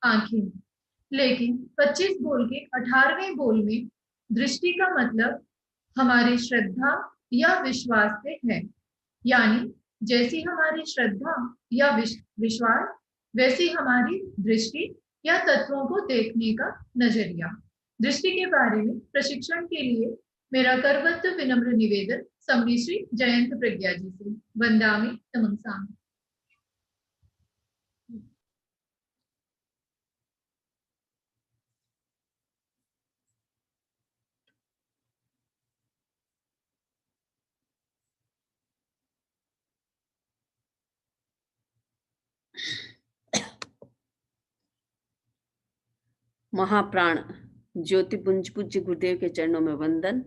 आंखें। लेकिन 25 बोल के 18वें बोल में दृष्टि का मतलब हमारी श्रद्धा या विश्वास से है। यानी जैसी हमारी श्रद्धा या विश्वास, वैसी हमारी दृष्टि या तत्वों को देखने का नजरिया। दृष्टि के बारे में प्रशिक्षण के लिए मेरा करवत्त विनम्र निवेदन समरी श्री जयंत प्रज्ञा जी से। वंदामि तमंगसामि। महाप्राण ज्योतिपुंज पूज्य गुरुदेव के चरणों में वंदन।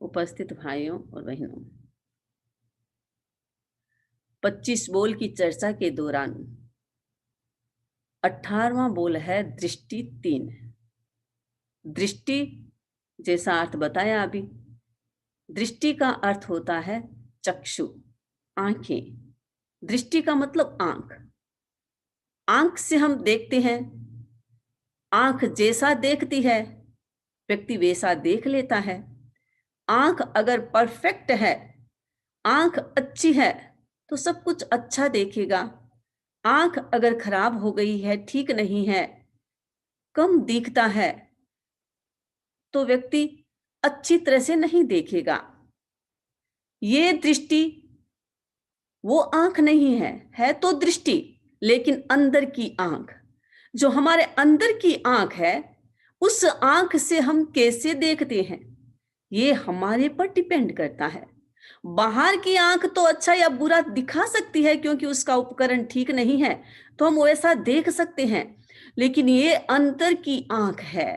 उपस्थित भाइयों और बहनों, 25 बोल की चर्चा के दौरान 18वां बोल है दृष्टि 3। दृष्टि जैसा अर्थ बताया अभी, दृष्टि का अर्थ होता है चक्षु, आंखें। दृष्टि का मतलब आंख। आंख से हम देखते हैं, आंख जैसा देखती है व्यक्ति वैसा देख लेता है। आंख अगर परफेक्ट है, आंख अच्छी है तो सब कुछ अच्छा देखेगा। आंख अगर खराब हो गई है, ठीक नहीं है, कम दिखता है, तो व्यक्ति अच्छी तरह से नहीं देखेगा। ये दृष्टि वो आंख नहीं है तो दृष्टि, लेकिन अंदर की आंख, जो हमारे अंदर की आंख है, उस आंख से हम कैसे देखते हैं ये हमारे पर डिपेंड करता है। बाहर की आंख तो अच्छा या बुरा दिखा सकती है, क्योंकि उसका उपकरण ठीक नहीं है तो हम वैसा देख सकते हैं, लेकिन ये अंदर की आंख है,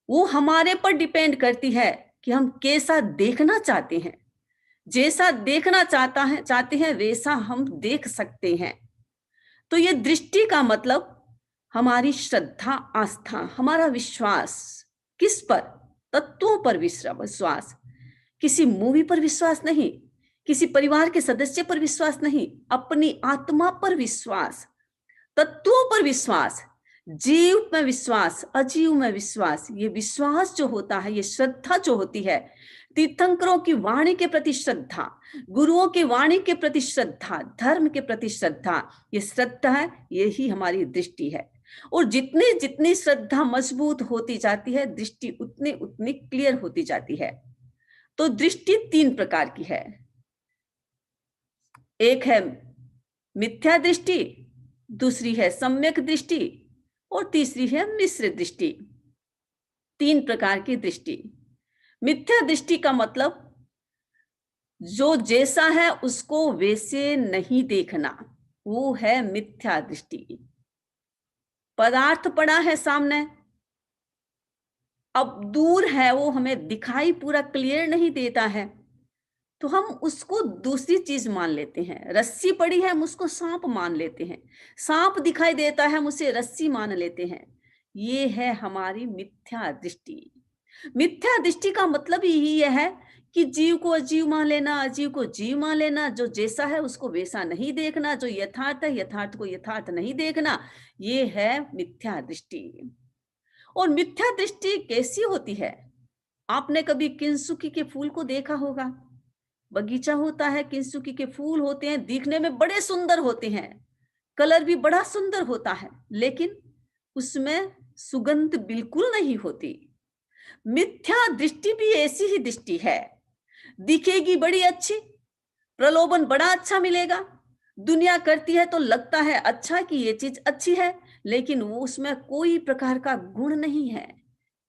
वो हमारे पर डिपेंड करती है कि हम कैसा देखना चाहते हैं। जैसा देखना चाहते हैं वैसा हम देख सकते हैं। तो ये दृष्टि का मतलब हमारी श्रद्धा, आस्था, हमारा विश्वास। किस पर? तत्वों पर विश्वास। किसी मूवी पर विश्वास नहीं, किसी परिवार के सदस्य पर विश्वास नहीं, अपनी आत्मा पर विश्वास, तत्वों पर विश्वास, जीव में विश्वास, अजीव में विश्वास। ये विश्वास जो होता है, ये श्रद्धा जो होती है, तीर्थंकरों की वाणी के प्रति श्रद्धा, गुरुओं की वाणी के प्रति श्रद्धा, धर्म के प्रति श्रद्धा, ये श्रद्धा है, यही हमारी दृष्टि है। और जितनी जितनी श्रद्धा मजबूत होती जाती है, दृष्टि उतनी उतनी क्लियर होती जाती है। तो दृष्टि 3 प्रकार की है। एक है मिथ्या दृष्टि, दूसरी है सम्यक दृष्टि और तीसरी है मिश्र दृष्टि। 3 प्रकार की दृष्टि। मिथ्या दृष्टि का मतलब जो जैसा है उसको वैसे नहीं देखना, वो है मिथ्या दृष्टि। पदार्थ पड़ा है सामने, अब दूर है, वो हमें दिखाई पूरा क्लियर नहीं देता है, तो हम उसको दूसरी चीज मान लेते हैं। रस्सी पड़ी है, हम उसको सांप मान लेते हैं। सांप दिखाई देता है, हम उसे रस्सी मान लेते हैं। ये है हमारी मिथ्या दृष्टि। मिथ्या दृष्टि का मतलब यही है कि जीव को अजीव मान लेना, अजीव को जीव मान लेना, जो जैसा है उसको वैसा नहीं देखना, जो यथार्थ है यथार्थ को यथार्थ नहीं देखना, ये है मिथ्या दृष्टि। और मिथ्या दृष्टि कैसी होती है? आपने कभी किंसुकी के फूल को देखा होगा। बगीचा होता है, किंसुकी के फूल होते हैं, दिखने में बड़े सुंदर होते हैं, कलर भी बड़ा सुंदर होता है, लेकिन उसमें सुगंध बिल्कुल नहीं होती। मिथ्या दृष्टि भी ऐसी ही दृष्टि है। दिखेगी बड़ी अच्छी, प्रलोभन बड़ा अच्छा मिलेगा, दुनिया करती है तो लगता है अच्छा कि ये चीज अच्छी है, लेकिन वो उसमें कोई प्रकार का गुण नहीं है।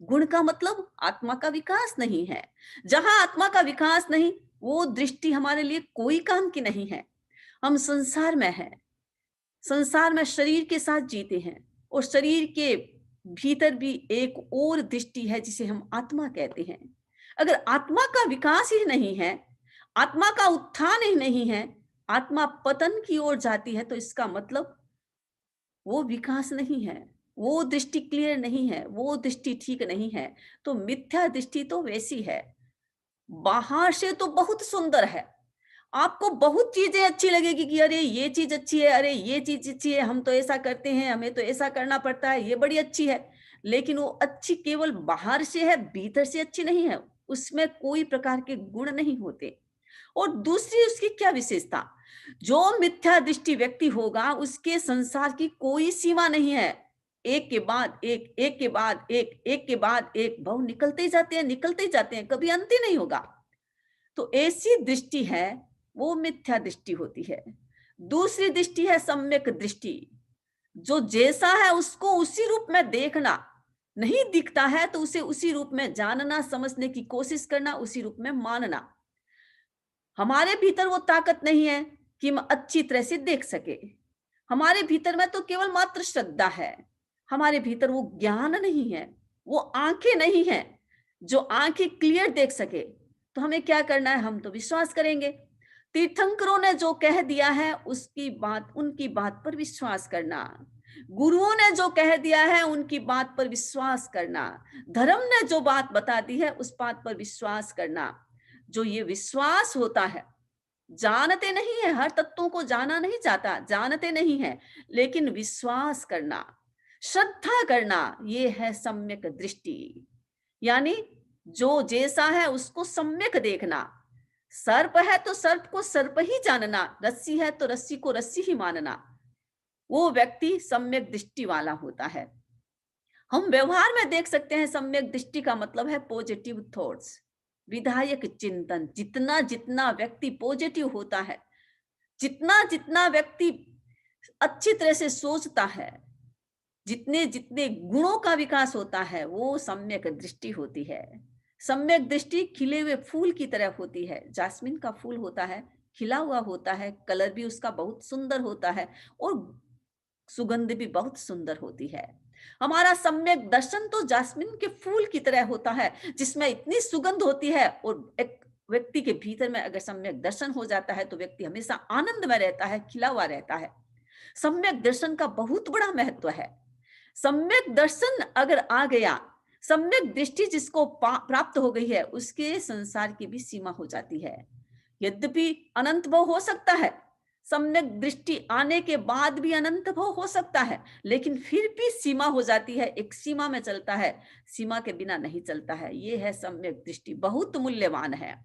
गुण का मतलब आत्मा का विकास नहीं है। जहां आत्मा का विकास नहीं, वो दृष्टि हमारे लिए कोई काम की नहीं है। हम संसार में हैं, संसार में शरीर के साथ जीते हैं, और शरीर के भीतर भी एक और दृष्टि है जिसे हम आत्मा कहते हैं। अगर आत्मा का विकास ही नहीं है, आत्मा का उत्थान ही नहीं है, आत्मा पतन की ओर जाती है, तो इसका मतलब वो विकास नहीं है, वो दृष्टि क्लियर नहीं है, वो दृष्टि ठीक नहीं है। तो मिथ्या दृष्टि तो वैसी है, बाहर से तो बहुत सुंदर है, आपको बहुत चीजें अच्छी लगेगी कि अरे ये चीज अच्छी है, अरे ये चीज अच्छी है, हम तो ऐसा करते हैं, हमें तो ऐसा करना पड़ता है, ये बड़ी अच्छी है। लेकिन वो अच्छी केवल बाहर से है, भीतर से अच्छी नहीं है, उसमें कोई प्रकार के गुण नहीं होते। और दूसरी उसकी क्या विशेषता, जो मिथ्या दृष्टि व्यक्ति होगा उसके संसार की कोई सीमा नहीं है। एक के बाद एक, एक के बाद एक के बाद एक भाव निकलते ही जाते हैं, निकलते ही जाते हैं, कभी अंत ही नहीं होगा। तो ऐसी दृष्टि है वो मिथ्या दृष्टि होती है। दूसरी दृष्टि है सम्यक दृष्टि, जो जैसा है उसको उसी रूप में देखना, नहीं दिखता है तो उसे उसी रूप में जानना, समझने की कोशिश करना, उसी रूप में मानना। हमारे भीतर वो ताकत नहीं है कि हम अच्छी तरह से देख सके। हमारे भीतर में तो केवल मात्र श्रद्धा है, हमारे भीतर वो ज्ञान नहीं है, वो आंखें नहीं है जो आंखें क्लियर देख सके। तो हमें क्या करना है, हम तो विश्वास करेंगे। तीर्थंकरों ने जो कह दिया है उसकी बात, उनकी बात पर विश्वास करना, गुरुओं ने जो कह दिया है उनकी बात पर विश्वास करना, धर्म ने जो बात बता दी है उस बात पर विश्वास करना। जो ये विश्वास होता है, जानते नहीं है, हर तत्वों को जाना नहीं जाता, जानते नहीं है, लेकिन विश्वास करना, श्रद्धा करना, ये है सम्यक दृष्टि। यानी जो जैसा है उसको सम्यक देखना। सर्प है तो सर्प को सर्प ही जानना, रस्सी है तो रस्सी को रस्सी ही मानना, वो व्यक्ति सम्यक दृष्टि वाला होता है। हम व्यवहार में देख सकते हैं सम्यक दृष्टि का मतलब है पॉजिटिव थॉट्स, विधायक चिंतन। जितना जितना व्यक्ति पॉजिटिव होता है, जितना जितना व्यक्ति अच्छी तरह से सोचता है, जितने जितने गुणों का विकास होता है, वो सम्यक दृष्टि होती है। सम्यक दृष्टि खिले हुए फूल की तरह होती है। जास्मिन का फूल होता है, खिला हुआ होता है, कलर भी उसका बहुत सुंदर होता है और सुगंध भी बहुत सुंदर होती है। हमारा सम्यक दर्शन तो जास्मिन के फूल की तरह होता है, जिसमें इतनी सुगंध होती है। और एक व्यक्ति के भीतर में अगर सम्यक दर्शन हो जाता है तो व्यक्ति हमेशा आनंद में रहता है, खिला हुआ रहता है। सम्यक दर्शन का बहुत बड़ा महत्व है। सम्यक दर्शन अगर आ गया, सम्यक दृष्टि जिसको प्राप्त हो गई है, उसके संसार की भी सीमा हो जाती है। यद्यपि अनंत भव हो सकता है, सम्यक दृष्टि आने के बाद भी अनंत भव हो सकता है, लेकिन फिर भी सीमा हो जाती है, एक सीमा में चलता है, सीमा के बिना नहीं चलता है। ये है सम्यक दृष्टि, बहुत मूल्यवान है।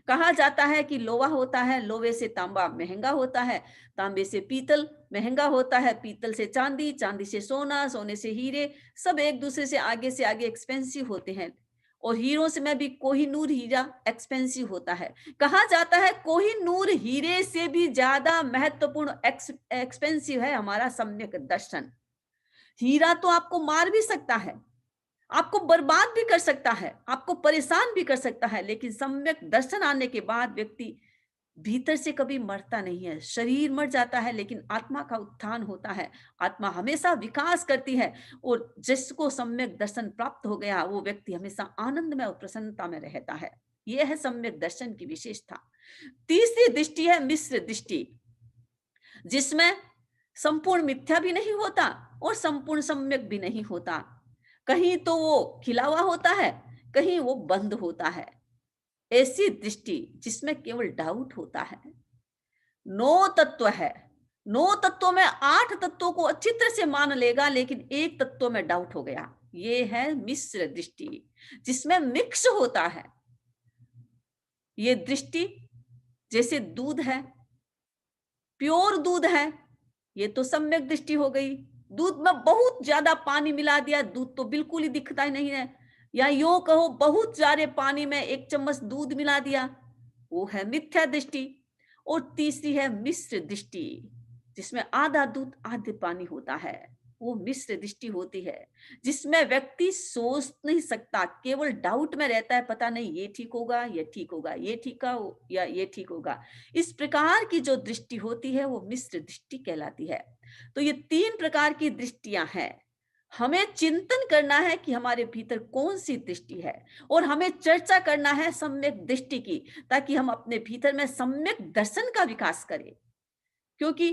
कहा जाता है कि लोहा होता है, लोहे से तांबा महंगा होता है, तांबे से पीतल महंगा होता है, पीतल से चांदी, चांदी से सोना, सोने से हीरे, सब एक दूसरे से आगे एक्सपेंसिव होते हैं। और हीरों से में भी कोहिनूर हीरा एक्सपेंसिव होता है। कहा जाता है कोहिनूर हीरे से भी ज्यादा महत्वपूर्ण एक्सपेंसिव है हमारा सम्यक दर्शन। हीरा तो आपको मार भी सकता है, आपको बर्बाद भी कर सकता है, आपको परेशान भी कर सकता है, लेकिन सम्यक दर्शन आने के बाद व्यक्ति भीतर से कभी मरता नहीं है। शरीर मर जाता है लेकिन आत्मा का उत्थान होता है, आत्मा हमेशा विकास करती है। और जिसको सम्यक दर्शन प्राप्त हो गया वो व्यक्ति हमेशा आनंद में और प्रसन्नता में रहता है। यह है सम्यक दर्शन की विशेषता। तीसरी दृष्टि है मिश्र दृष्टि, जिसमें संपूर्ण मिथ्या भी नहीं होता और संपूर्ण सम्यक भी नहीं होता। कहीं तो वो खिला हुआ होता है, कहीं वो बंद होता है। ऐसी दृष्टि जिसमें केवल डाउट होता है। 9 तत्व है, 9 तत्वों में 8 तत्वों को अच्छी तरह से मान लेगा, लेकिन एक तत्व में डाउट हो गया। ये है मिश्र दृष्टि, जिसमें मिक्स होता है। ये दृष्टि जैसे दूध है, प्योर दूध है, ये तो सम्यक दृष्टि हो गई। दूध में बहुत ज्यादा पानी मिला दिया, दूध तो बिल्कुल ही दिखता ही नहीं है। या यूं कहो बहुत ज्यादा पानी में 1 चम्मच दूध मिला दिया, वो है मिथ्या दृष्टि। और तीसरी है मिश्र दृष्टि, जिसमें आधा दूध आधे पानी होता है, वो मिश्र दृष्टि होती है, जिसमें व्यक्ति सोच नहीं सकता, केवल डाउट में रहता है, पता नहीं ये ठीक होगा, ये ठीक होगा, ये ठीक या ये ठीक होगा। इस प्रकार की जो दृष्टि होती है वो मिश्र दृष्टि कहलाती है। तो ये 3 प्रकार की दृष्टियां हैं। हमें चिंतन करना है कि हमारे भीतर कौन सी दृष्टि है, और हमें चर्चा करना है सम्यक दृष्टि की, ताकि हम अपने भीतर में सम्यक दर्शन का विकास करें। क्योंकि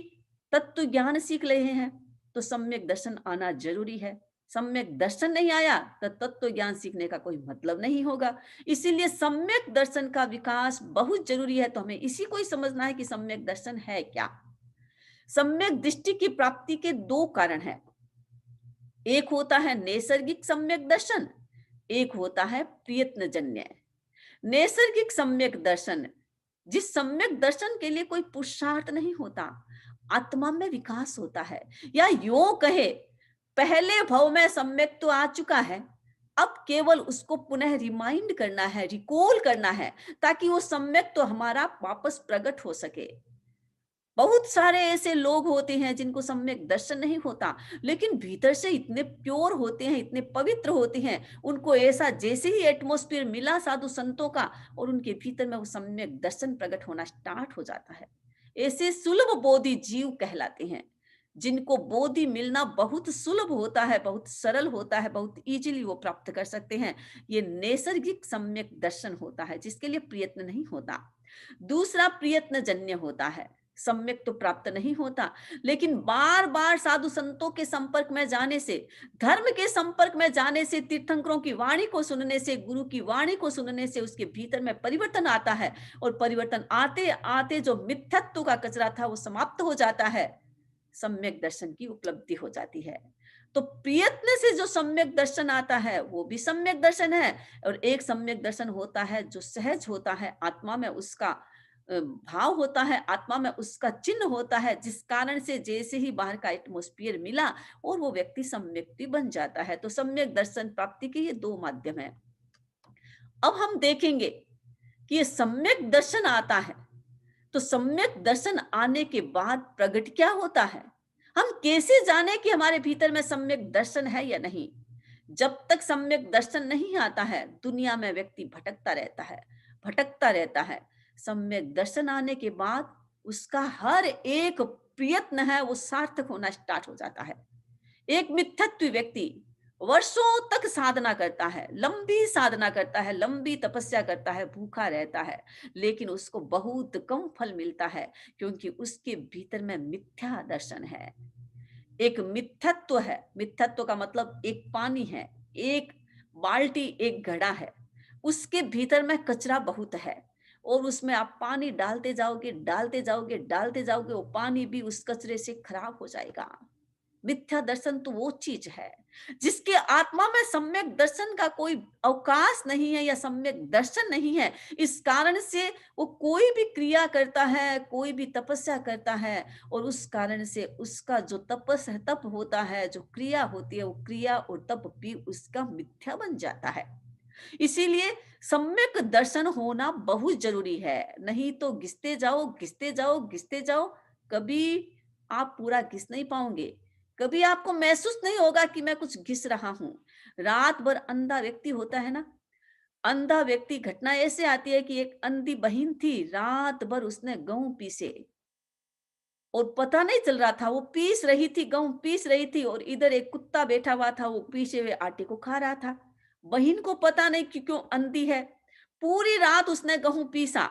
तत्व ज्ञान सीख रहे हैं तो सम्यक दर्शन आना जरूरी है। सम्यक दर्शन नहीं आया तो तत्व ज्ञान सीखने का कोई मतलब नहीं होगा। इसीलिए सम्यक दर्शन का विकास बहुत जरूरी है। तो हमें इसी को ही समझना है कि सम्यक दर्शन है क्या। सम्यक दृष्टि की प्राप्ति के दो कारण हैं। एक होता है नैसर्गिक सम्यक दर्शन, एक होता है प्रयत्नजन्य। नैसर्गिक सम्यक दर्शन, जिस सम्यक दर्शन के लिए कोई पुरुषार्थ नहीं होता, आत्मा में विकास होता है। या यूं कहे, पहले भव में सम्यक तो आ चुका है, अब केवल उसको पुनः रिमाइंड करना है, रिकॉल करना है, ताकि वो सम्यक तो हमारा वापस प्रकट हो सके। बहुत सारे ऐसे लोग होते हैं जिनको सम्यक दर्शन नहीं होता, लेकिन भीतर से इतने प्योर होते हैं, इतने पवित्र होते हैं, उनको ऐसा जैसे ही एटमॉस्फेयर मिला साधु संतों का, और उनके भीतर में वो सम्यक दर्शन प्रकट होना स्टार्ट हो जाता है। ऐसे सुलभ बोधि जीव कहलाते हैं, जिनको बोधि मिलना बहुत सुलभ होता है, बहुत सरल होता है, बहुत इजीली वो प्राप्त कर सकते हैं। ये नैसर्गिक सम्यक दर्शन होता है, जिसके लिए प्रयत्न नहीं होता। दूसरा प्रयत्न जन्य होता है। सम्यक तो प्राप्त नहीं होता, लेकिन बार बार साधु संतों के संपर्क में जाने से, धर्म के संपर्क में जाने से, तीर्थंकरों की वाणी को सुनने से, गुरु की वाणी को सुनने से उसके भीतर में परिवर्तन आता है। और परिवर्तन आते आते जो मिथ्यत्व का कचरा था वो समाप्त हो जाता है, सम्यक दर्शन की उपलब्धि हो जाती है। तो प्रयत्न से जो सम्यक दर्शन आता है वो भी सम्यक दर्शन है। और एक सम्यक दर्शन होता है जो सहज होता है, आत्मा में उसका भाव होता है, आत्मा में उसका चिन्ह होता है, जिस कारण से जैसे ही बाहर का एटमॉस्फेयर मिला और वो व्यक्ति सम्यक्ति बन जाता है। तो सम्यक दर्शन प्राप्ति के ये दो माध्यम है। अब हम देखेंगे कि ये सम्यक दर्शन आता है, तो सम्यक दर्शन आने के बाद प्रगट क्या होता है, हम कैसे जाने कि हमारे भीतर में सम्यक दर्शन है या नहीं। जब तक सम्यक दर्शन नहीं आता है, दुनिया में व्यक्ति भटकता रहता है, भटकता रहता है। सम्यक दर्शन आने के बाद उसका हर एक प्रयत्न है वो सार्थक होना स्टार्ट हो जाता है। एक मिथ्यत्व व्यक्ति वर्षों तक साधना करता है, लंबी साधना करता है, लंबी तपस्या करता है, भूखा रहता है, लेकिन उसको बहुत कम फल मिलता है, क्योंकि उसके भीतर में मिथ्या दर्शन है। एक मिथ्यत्व है। मिथ्यत्व का मतलब एक पानी है, एक बाल्टी, एक घड़ा है, उसके भीतर में कचरा बहुत है, और उसमें आप पानी डालते जाओगे, डालते जाओगे, डालते जाओगे, वो पानी भी उस कचरे से खराब हो जाएगा। मिथ्या दर्शन तो वो चीज है जिसके आत्मा में सम्यक दर्शन का कोई अवकाश नहीं है या सम्यक दर्शन नहीं है। इस कारण से वो कोई भी क्रिया करता है, कोई भी तपस्या करता है, और उस कारण से उसका जो तप होता है, जो क्रिया होती है, वो क्रिया और तप भी उसका मिथ्या बन जाता है। इसीलिए सम्यक दर्शन होना बहुत जरूरी है, नहीं तो घिसते जाओ, घिसते जाओ, घिसते जाओ, कभी आप पूरा घिस नहीं पाओगे। कभी आपको महसूस नहीं होगा कि मैं कुछ घिस रहा हूं। रात भर अंधा व्यक्ति होता है ना, अंधा व्यक्ति, घटना ऐसे आती है कि एक अंधी बहन थी, रात भर उसने गेहूं पीसे और पता नहीं चल रहा था, वो पीस रही थी, गेहूं पीस रही थी, और इधर एक कुत्ता बैठा हुआ था, वो पीसे हुए आटे को खा रहा था। बहन को पता नहीं कि क्यों अंधी है, पूरी रात उसने गेहूं पीसा।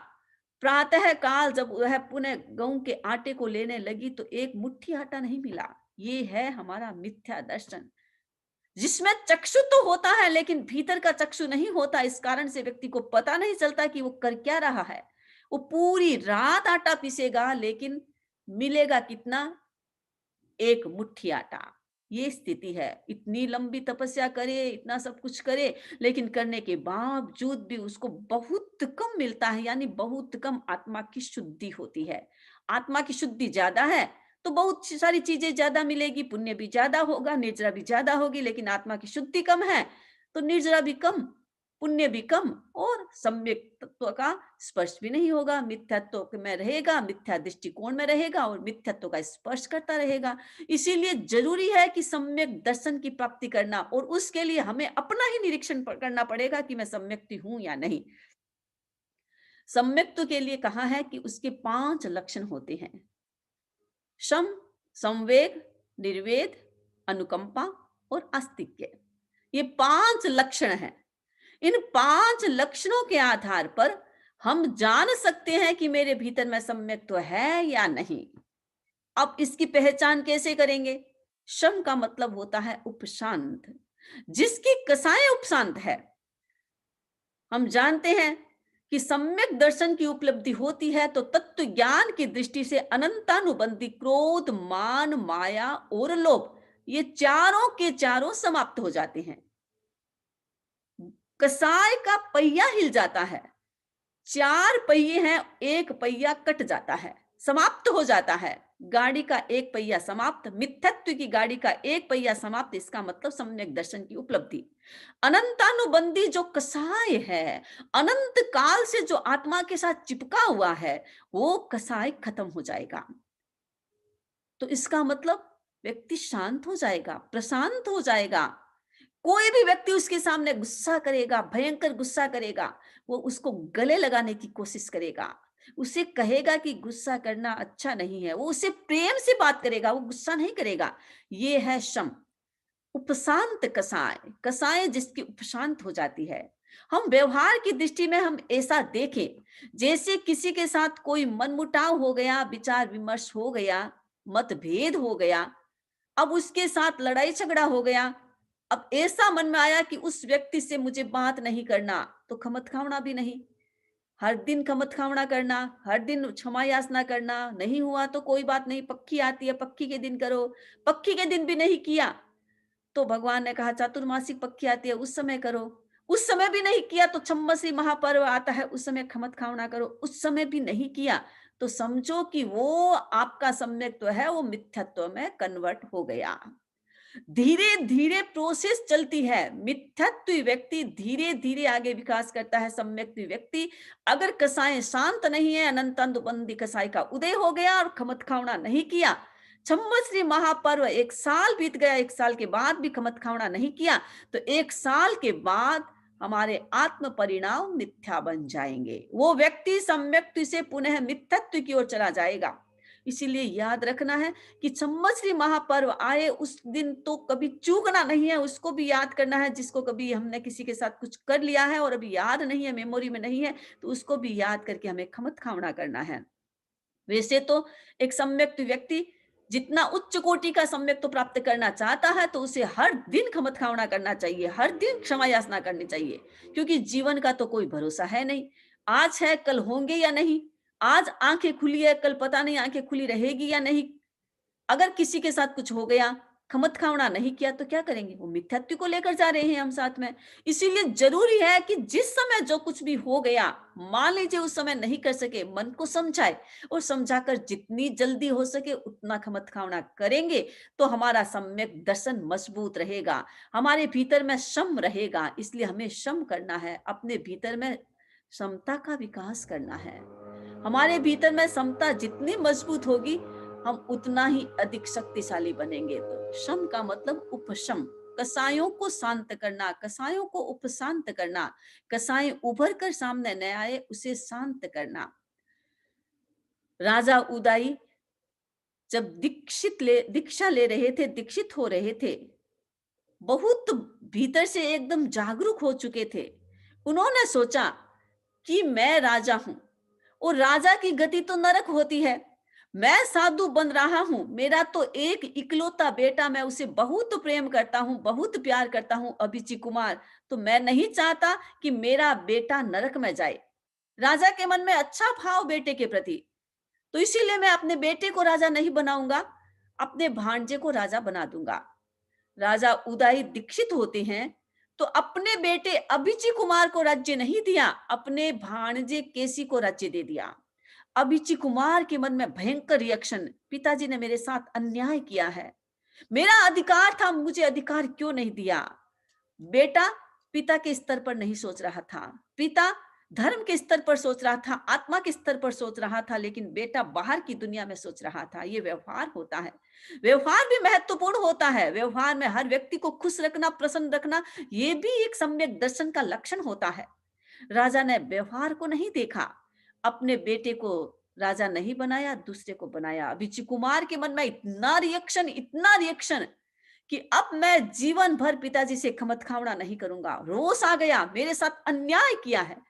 प्रातः काल जब वह पुनः गेहूं के आटे को लेने लगी तो एक मुट्ठी आटा नहीं मिला। ये है हमारा मिथ्या दर्शन, जिसमें चक्षु तो होता है लेकिन भीतर का चक्षु नहीं होता। इस कारण से व्यक्ति को पता नहीं चलता कि वो कर क्या रहा है। वो पूरी रात आटा पीसेगा, लेकिन मिलेगा कितना, एक मुट्ठी आटा। ये स्थिति है। इतनी लंबी तपस्या करे, इतना सब कुछ करे, लेकिन करने के बावजूद भी उसको बहुत कम मिलता है, यानी बहुत कम आत्मा की शुद्धि होती है। आत्मा की शुद्धि ज्यादा है तो बहुत सारी चीजें ज्यादा मिलेगी, पुण्य भी ज्यादा होगा, निर्जरा भी ज्यादा होगी। लेकिन आत्मा की शुद्धि कम है तो निर्जरा भी कम, पुण्य भी कम, और सम्यक तत्व का स्पर्श भी नहीं होगा। मिथ्यात्व में रहेगा, मिथ्या दृष्टिकोण में रहेगा, और मिथ्यात्व का स्पर्श करता रहेगा। इसीलिए जरूरी है कि सम्यक दर्शन की प्राप्ति करना, और उसके लिए हमें अपना ही निरीक्षण करना पड़ेगा कि मैं सम्यक्ति हूं या नहीं। सम्यक्त्व के लिए कहा है कि उसके 5 लक्षण होते हैं: शम, संवेग, निर्वेद, अनुकंपा और आस्तिक्य। ये 5 लक्षण हैं। इन 5 लक्षणों के आधार पर हम जान सकते हैं कि मेरे भीतर में सम्यक्त्व है या नहीं। अब इसकी पहचान कैसे करेंगे? शम का मतलब होता है उपशांत, जिसकी कसाय उपशांत है। हम जानते हैं कि सम्यक दर्शन की उपलब्धि होती है तो तत्व ज्ञान की दृष्टि से अनंतानुबंधी क्रोध, मान, माया और लोभ, ये चारों के चारों समाप्त हो जाते हैं। कसाय का पहिया हिल जाता है, 4 पहिए हैं, एक पहिया कट जाता है, समाप्त हो जाता है। गाड़ी का एक पहिया समाप्त, मिथ्यत्व की गाड़ी का एक पहिया समाप्त, इसका मतलब सम्यक दर्शन की उपलब्धि। अनंतानुबंधी जो कसाय है, अनंत काल से जो आत्मा के साथ चिपका हुआ है, वो कसाय खत्म हो जाएगा। तो इसका मतलब व्यक्ति शांत हो जाएगा, प्रशांत हो जाएगा। कोई भी व्यक्ति उसके सामने गुस्सा करेगा, भयंकर गुस्सा करेगा, वो उसको गले लगाने की कोशिश करेगा, उसे कहेगा कि गुस्सा करना अच्छा नहीं है, वो उससे प्रेम से बात करेगा, वो गुस्सा नहीं करेगा। ये है शम, उपशांत कसाय, कसाय जिसकी उपशांत हो जाती है। हम व्यवहार की दृष्टि में हम ऐसा देखें, जैसे किसी के साथ कोई मनमुटाव हो गया, विचार विमर्श हो गया, मतभेद हो गया, अब उसके साथ लड़ाई झगड़ा हो गया, अब ऐसा मन में आया कि उस व्यक्ति से मुझे बात नहीं करना, तो खमत खावना भी नहीं। हर दिन खमत खावना करना, हर दिन क्षमा याचना करना, नहीं हुआ तो कोई बात नहीं, पक्की आती है, पक्की के दिन करो, पक्की के दिन भी नहीं किया तो भगवान ने कहा चातुर्मासिक पक्की आती है, उस समय करो, उस समय भी नहीं किया तो छम्मसी महापर्व आता है, उस समय खमत खावना करो, उस समय भी नहीं किया तो समझो कि वो आपका सम्यक्त्व है, वो मिथ्यत्व में कन्वर्ट हो गया। धीरे धीरे प्रोसेस चलती है। मिथ्यत्व व्यक्ति धीरे धीरे आगे विकास करता है, सम्यक्त्व व्यक्ति अगर कसाय शांत नहीं है, अनंतानुबंधी कसाय का उदय हो गया और खमत खावना नहीं किया, छम्मश्री महापर्व 1 साल बीत गया, 1 साल के बाद भी खमत खावना नहीं किया तो 1 साल के बाद हमारे आत्म परिणाम मिथ्या बन जाएंगे। वो व्यक्ति सम्यक्त्व से पुनः मिथ्यत्व की ओर चला जाएगा। इसीलिए याद रखना है कि संवत्सरी महापर्व आए उस दिन तो कभी चूकना नहीं है, उसको भी याद करना है। जिसको कभी हमने किसी के साथ कुछ कर लिया है और अभी याद नहीं है, मेमोरी में नहीं है, तो उसको भी याद करके हमें खमत खावना करना है। वैसे तो एक सम्यक व्यक्ति जितना उच्च कोटि का सम्यक तो प्राप्त करना चाहता है तो उसे हर दिन खमत खावना करना चाहिए, हर दिन क्षमा याचना करनी चाहिए, क्योंकि जीवन का तो कोई भरोसा है नहीं। आज है कल होंगे या नहीं, आज आंखें खुली है कल पता नहीं आंखें खुली रहेगी या नहीं। अगर किसी के साथ कुछ हो गया, खमत खावना नहीं किया तो क्या करेंगे, वो मिथ्यात्व को लेकर जा रहे हैं हम साथ में। इसीलिए जरूरी है कि जिस समय जो कुछ भी हो गया, मान लीजिए उस समय नहीं कर सके, मन को समझाए और समझाकर जितनी जल्दी हो सके उतना खमत खावना करेंगे तो हमारा सम्यक दर्शन मजबूत रहेगा, हमारे भीतर में शम रहेगा। इसलिए हमें शम करना है, अपने भीतर में समता का विकास करना है। हमारे भीतर में समता जितनी मजबूत होगी हम उतना ही अधिक शक्तिशाली बनेंगे। तो शम का मतलब उपशम, कसायों को शांत करना, कसायों को उपशांत करना, कसाय उभर कर सामने न आए उसे शांत करना। राजा उदय जब दीक्षा ले रहे थे, दीक्षित हो रहे थे, बहुत भीतर से एकदम जागरूक हो चुके थे। उन्होंने सोचा कि मैं राजा हूं और राजा की गति तो नरक होती है, मैं साधु बन रहा हूं, मेरा तो एक इकलौता बेटा, मैं उसे बहुत प्रेम करता हूं, बहुत प्यार करता हूं, अभिची कुमार, तो मैं नहीं चाहता कि मेरा बेटा नरक में जाए। राजा के मन में अच्छा भाव बेटे के प्रति, तो इसीलिए मैं अपने बेटे को राजा नहीं बनाऊंगा, अपने भांजे को राजा बना दूंगा। राजा उदय दीक्षित होते हैं तो अपने बेटे अभिची कुमार को राज्य नहीं दिया, अपने भांजे केसी को राज्य दे दिया। अभिची कुमार के मन में भयंकर रिएक्शन, पिताजी ने मेरे साथ अन्याय किया है, मेरा अधिकार था, मुझे अधिकार क्यों नहीं दिया। बेटा पिता के स्तर पर नहीं सोच रहा था, पिता धर्म के स्तर पर सोच रहा था, आत्मा के स्तर पर सोच रहा था, लेकिन बेटा बाहर की दुनिया में सोच रहा था। ये व्यवहार होता है, व्यवहार भी महत्वपूर्ण होता है। व्यवहार में हर व्यक्ति को खुश रखना, प्रसन्न रखना, ये भी एक सम्यक दर्शन का लक्षण होता है। राजा ने व्यवहार को नहीं देखा, अपने बेटे को राजा नहीं बनाया, दूसरे को बनाया। अभिची कुमार के मन में इतना रिएक्शन कि अब मैं जीवन भर पिताजी से खमत खावना नहीं करूंगा। रोष आ गया, मेरे साथ अन्याय किया है।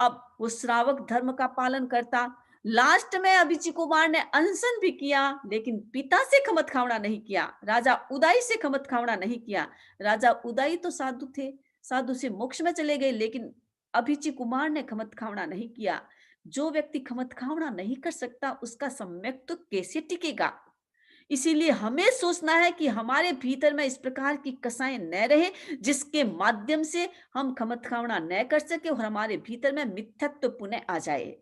अब वो श्रावक धर्म का पालन करता, लास्ट में अभिची कुमार ने अनशन भी किया, लेकिन पिता से खमत खावड़ा नहीं किया, राजा उदय से खमत खावड़ा नहीं किया। राजा उदय तो साधु थे, साधु से मोक्ष में चले गए, लेकिन अभिची कुमार ने खमत खावड़ा नहीं किया। जो व्यक्ति खमत खावड़ा नहीं कर सकता, उसका सम्यक तो कैसे टिकेगा? इसीलिए हमें सोचना है कि हमारे भीतर में इस प्रकार की कसाएं न रहे, जिसके माध्यम से हम खमत खावड़ा न कर सके और हमारे भीतर में मिथ्यत्व पुनः आ जाए।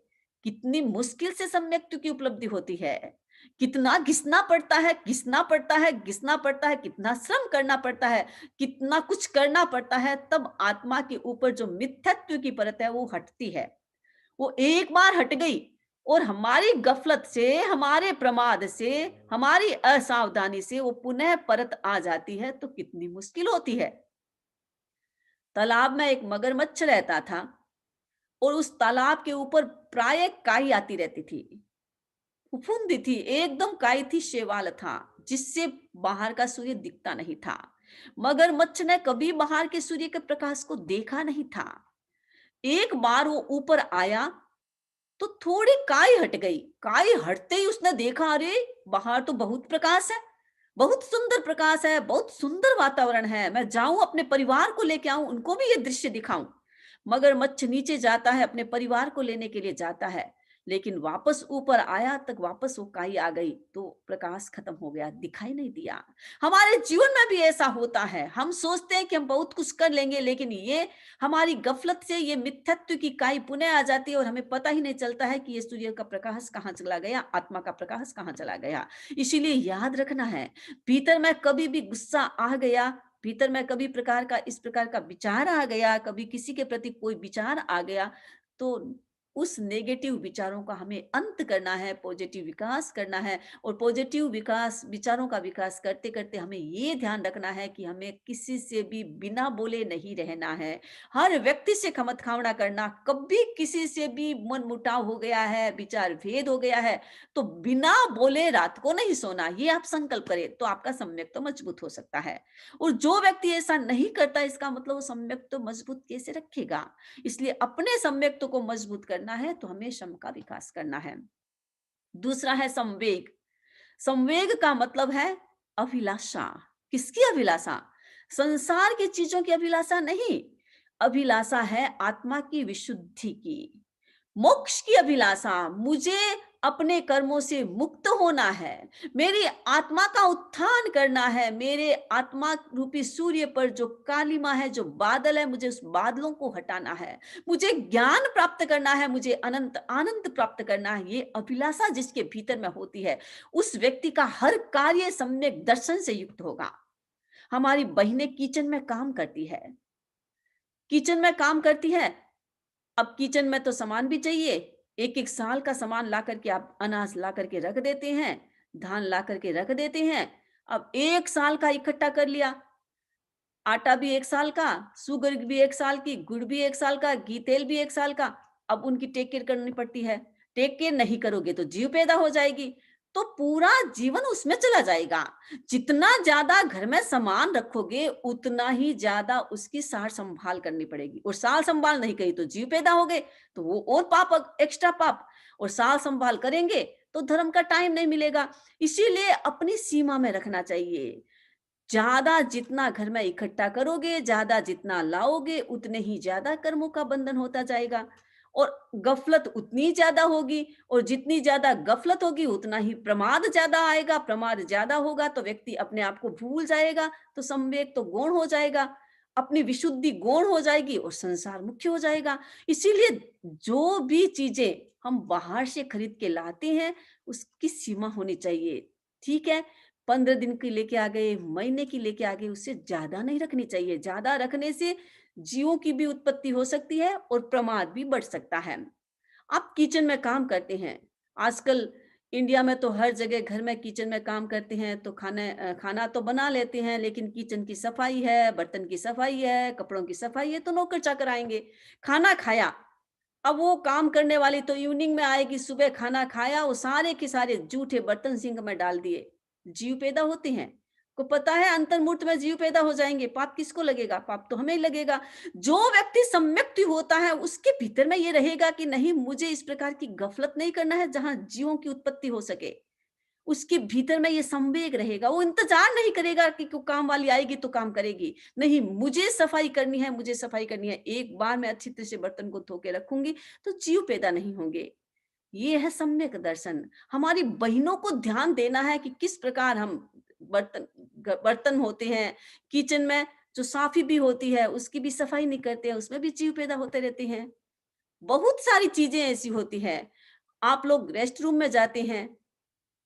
कितनी मुश्किल से सम्यक्त्व की उपलब्धि होती है, कितना घिसना पड़ता है, घिसना पड़ता है, घिसना पड़ता है, कितना श्रम करना पड़ता है, कितना कुछ करना पड़ता है, तब आत्मा के ऊपर जो मिथ्यत्व की परत है वो हटती है। वो एक बार हट गई और हमारी गफलत से, हमारे प्रमाद से, हमारी असावधानी से वो पुनः परत आ जाती है, तो कितनी मुश्किल होती है। तालाब में एक मगरमच्छ रहता था और उस तालाब के ऊपर प्राय काई आती रहती थी, फुफुंदी थी, एकदम काई थी, शेवाल था, जिससे बाहर का सूर्य दिखता नहीं था। मगरमच्छ ने कभी बाहर के सूर्य के प्रकाश को देखा नहीं था। एक बार वो ऊपर आया तो थोड़ी काई हट गई। काई हटते ही उसने देखा, अरे बाहर तो बहुत प्रकाश है, बहुत सुंदर प्रकाश है, बहुत सुंदर वातावरण है, मैं जाऊं अपने परिवार को लेके आऊं, उनको भी ये दृश्य दिखाऊं। मगरमच्छ नीचे जाता है, अपने परिवार को लेने के लिए जाता है, लेकिन वापस ऊपर आया तक वापस वो काई आ गई, तो प्रकाश खत्म हो गया, दिखाई नहीं दिया। हमारे जीवन में भी ऐसा होता है, हम सोचते हैं कि हम बहुत कुछ कर लेंगे, लेकिन ये हमारी गफलत से ये मिथ्यत्व की काई पुनः आ जाती है और हमें पता ही नहीं चलता है कि ये सूर्य का प्रकाश कहाँ चला गया, आत्मा का प्रकाश कहाँ चला गया। इसीलिए याद रखना है, भीतर में कभी भी गुस्सा आ गया, भीतर में कभी प्रकार का इस प्रकार का विचार आ गया, कभी किसी के प्रति कोई विचार आ गया, तो उस नेगेटिव विचारों का हमें अंत करना है, पॉजिटिव विकास करना है। और पॉजिटिव विकास, विचारों का विकास करते करते हमें ये ध्यान रखना है कि हमें किसी से भी बिना बोले नहीं रहना है। हर व्यक्ति से खमत खावड़ा करना, कभी किसी से भी मन मुटाव हो गया है, विचार भेद हो गया है, तो बिना बोले रात को नहीं सोना, ये आप संकल्प करें, तो आपका सम्यक तो मजबूत हो सकता है। और जो व्यक्ति ऐसा नहीं करता, इसका मतलब वो सम्यक तो मजबूत कैसे रखेगा? इसलिए अपने सम्यक्त्व को मजबूत करना है तो हमें श्रम का विकास करना है। दूसरा है संवेग। संवेग का मतलब है अभिलाषा। किसकी अभिलाषा? संसार की चीजों की अभिलाषा नहीं, अभिलाषा है आत्मा की विशुद्धि की, मोक्ष की अभिलाषा। मुझे अपने कर्मों से मुक्त होना है, मेरी आत्मा का उत्थान करना है, मेरे आत्मा रूपी सूर्य पर जो कालिमा है, जो बादल है, मुझे उस बादलों को हटाना है, मुझे ज्ञान प्राप्त करना है, मुझे अनंत आनंद प्राप्त करना है। ये अभिलाषा जिसके भीतर में होती है, उस व्यक्ति का हर कार्य सम्यक दर्शन से युक्त होगा। हमारी बहनें किचन में काम करती है, किचन में काम करती है। अब किचन में तो सामान भी चाहिए, एक एक साल का सामान ला करके आप अनाज ला करके रख देते हैं, धान ला करके रख देते हैं। अब एक साल का इकट्ठा कर लिया, आटा भी एक साल का, शुगर भी एक साल की, गुड़ भी एक साल का, घी तेल भी एक साल का। अब उनकी टेक केयर करनी पड़ती है, टेक केयर नहीं करोगे तो जीव पैदा हो जाएगी, तो पूरा जीवन उसमें चला जाएगा। जितना ज्यादा घर में सामान रखोगे, उतना ही ज्यादा उसकी सार संभाल करनी पड़ेगी, और साल संभाल नहीं करी तो जीव पैदा हो गए, तो वो और पाप, एक्स्ट्रा पाप। और साल संभाल करेंगे तो धर्म का टाइम नहीं मिलेगा। इसीलिए अपनी सीमा में रखना चाहिए। ज्यादा जितना घर में इकट्ठा करोगे, ज्यादा जितना लाओगे, उतने ही ज्यादा कर्मों का बंधन होता जाएगा, और गफलत उतनी ज्यादा होगी, और जितनी ज्यादा गफलत होगी उतना ही प्रमाद ज्यादा आएगा। प्रमाद ज्यादा होगा तो व्यक्ति अपने आप को भूल जाएगा, तो संवेग तो गौण हो जाएगा, अपनी विशुद्धि गौण हो जाएगी और संसार मुख्य हो जाएगा। इसीलिए जो भी चीजें हम बाहर से खरीद के लाते हैं, उसकी सीमा होनी चाहिए। ठीक है, 15 दिन की लेके आ गए, महीने की लेके आ गए, उससे ज्यादा नहीं रखनी चाहिए। ज्यादा रखने से जीवों की भी उत्पत्ति हो सकती है और प्रमाद भी बढ़ सकता है। आप किचन में काम करते हैं, आजकल इंडिया में तो हर जगह घर में किचन में काम करते हैं, तो खाना तो बना लेते हैं, लेकिन किचन की सफाई है, बर्तन की सफाई है, कपड़ों की सफाई है, तो नौकर चाकर आएंगे। खाना खाया, अब वो काम करने वाली तो इवनिंग में आएगी, सुबह खाना खाया, वो सारे के सारे जूठे बर्तन सिंक में डाल दिए, जीव पैदा होते हैं। को पता है अंतर्मूर्त में जीव पैदा हो जाएंगे, पाप किसको लगेगा? पाप तो हमें ही लगेगा। जो व्यक्ति सम्यक्त होता है उसके भीतर में ये रहेगा कि नहीं, मुझे इस प्रकार की गफलत नहीं करना है जहां जीवों की उत्पत्ति हो सके। उसके भीतर में ये संवेग रहेगा, वो इंतजार नहीं करेगा कि काम वाली आएगी तो काम करेगी। नहीं, मुझे सफाई करनी है, मुझे सफाई करनी है। एक बार मैं अच्छी तरह से बर्तन को धो के रखूंगी तो जीव पैदा नहीं होंगे। ये है सम्यक दर्शन। हमारी बहनों को ध्यान देना है कि किस प्रकार हम बर्तन होते हैं किचन में, जो साफी भी होती है उसकी भी सफाई नहीं करते हैं, उसमें भी जीव पैदा होते रहते हैं। बहुत सारी चीजें ऐसी होती है। आप लोग रेस्ट रूम में जाते हैं,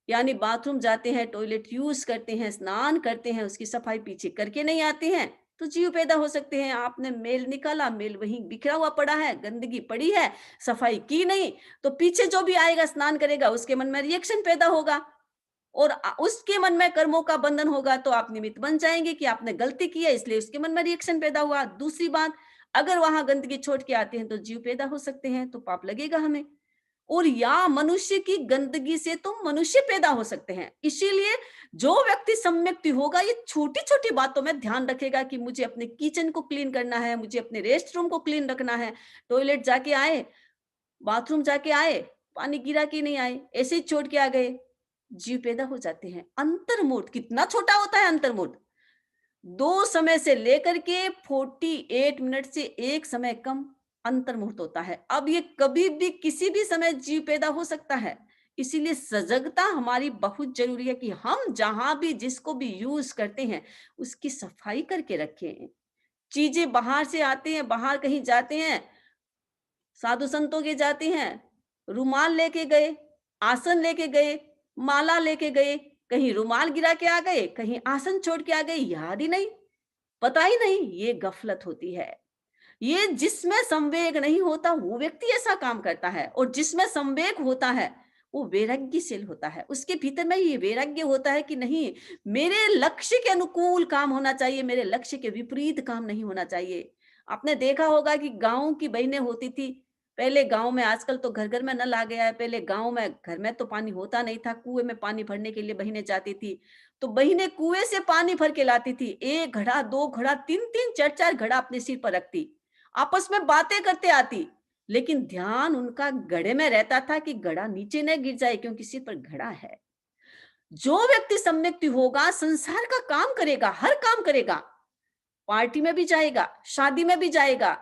यानी बाथरूम जाते हैं, टॉयलेट यूज करते हैं, स्नान करते हैं, उसकी सफाई पीछे करके नहीं आते हैं तो जीव पैदा हो सकते हैं। आपने मेल निकाला, मेल वहीं बिखरा हुआ पड़ा है, गंदगी पड़ी है, सफाई की नहीं, तो पीछे जो भी आएगा स्नान करेगा उसके मन में रिएक्शन पैदा होगा और उसके मन में कर्मों का बंधन होगा, तो आप निमित्त बन जाएंगे कि आपने गलती की है इसलिए उसके मन में रिएक्शन पैदा हुआ। दूसरी बात, अगर वहां गंदगी छोड़ के आते हैं तो जीव पैदा हो सकते हैं, तो पाप लगेगा हमें। और या मनुष्य की गंदगी से तो मनुष्य पैदा हो सकते हैं। इसीलिए जो व्यक्ति सम्यक्ति होगा ये छोटी छोटी बातों में ध्यान रखेगा कि मुझे अपने किचन को क्लीन करना है, मुझे अपने रेस्ट रूम को क्लीन रखना है। टॉयलेट जाके आए, बाथरूम जाके आए, पानी गिरा के नहीं आए, ऐसे ही छोड़ के आ गए, जीव पैदा हो जाते हैं। अंतर्मुहूर्त कितना छोटा होता है, अंतर्मुहूर्त 2 समय से लेकर के 48 मिनट से एक समय कम अंतर्मुहूर्त होता है। अब ये कभी भी किसी भी समय जीव पैदा हो सकता है। इसीलिए सजगता हमारी बहुत जरूरी है कि हम जहां भी जिसको भी यूज करते हैं उसकी सफाई करके रखें। चीजें बाहर से आते हैं, बाहर कहीं जाते हैं, साधु संतों के जाते हैं, रुमाल लेके गए, आसन लेके गए, माला लेके गए, कहीं रुमाल गिरा के आ गए, कहीं आसन छोड़ के आ गए, याद ही नहीं, पता ही नहीं, ये गफलत होती है। ये जिसमें संवेग नहीं होता वो व्यक्ति ऐसा काम करता है, और जिसमें संवेग होता है वो वैराग्यशील होता है। उसके भीतर में ये वैराग्य होता है कि नहीं, मेरे लक्ष्य के अनुकूल काम होना चाहिए, मेरे लक्ष्य के विपरीत काम नहीं होना चाहिए। आपने देखा होगा कि गांव की बहनें होती थी पहले, गांव में, आजकल तो घर घर में नल आ गया है, पहले गांव में घर में तो पानी होता नहीं था, कुएं में पानी भरने के लिए बहनें जाती थी, तो बहनें कुएं से पानी भर के लाती थी, 1 घड़ा 2 घड़ा 3-3 4-4 घड़ा अपने सिर पर रखती, आपस में बातें करते आती, लेकिन ध्यान उनका घड़े में रहता था कि घड़ा नीचे न गिर जाए क्योंकि सिर पर घड़ा है। जो व्यक्ति सम्यक्ति होगा संसार का काम करेगा, हर काम करेगा, पार्टी में भी जाएगा, शादी में भी जाएगा,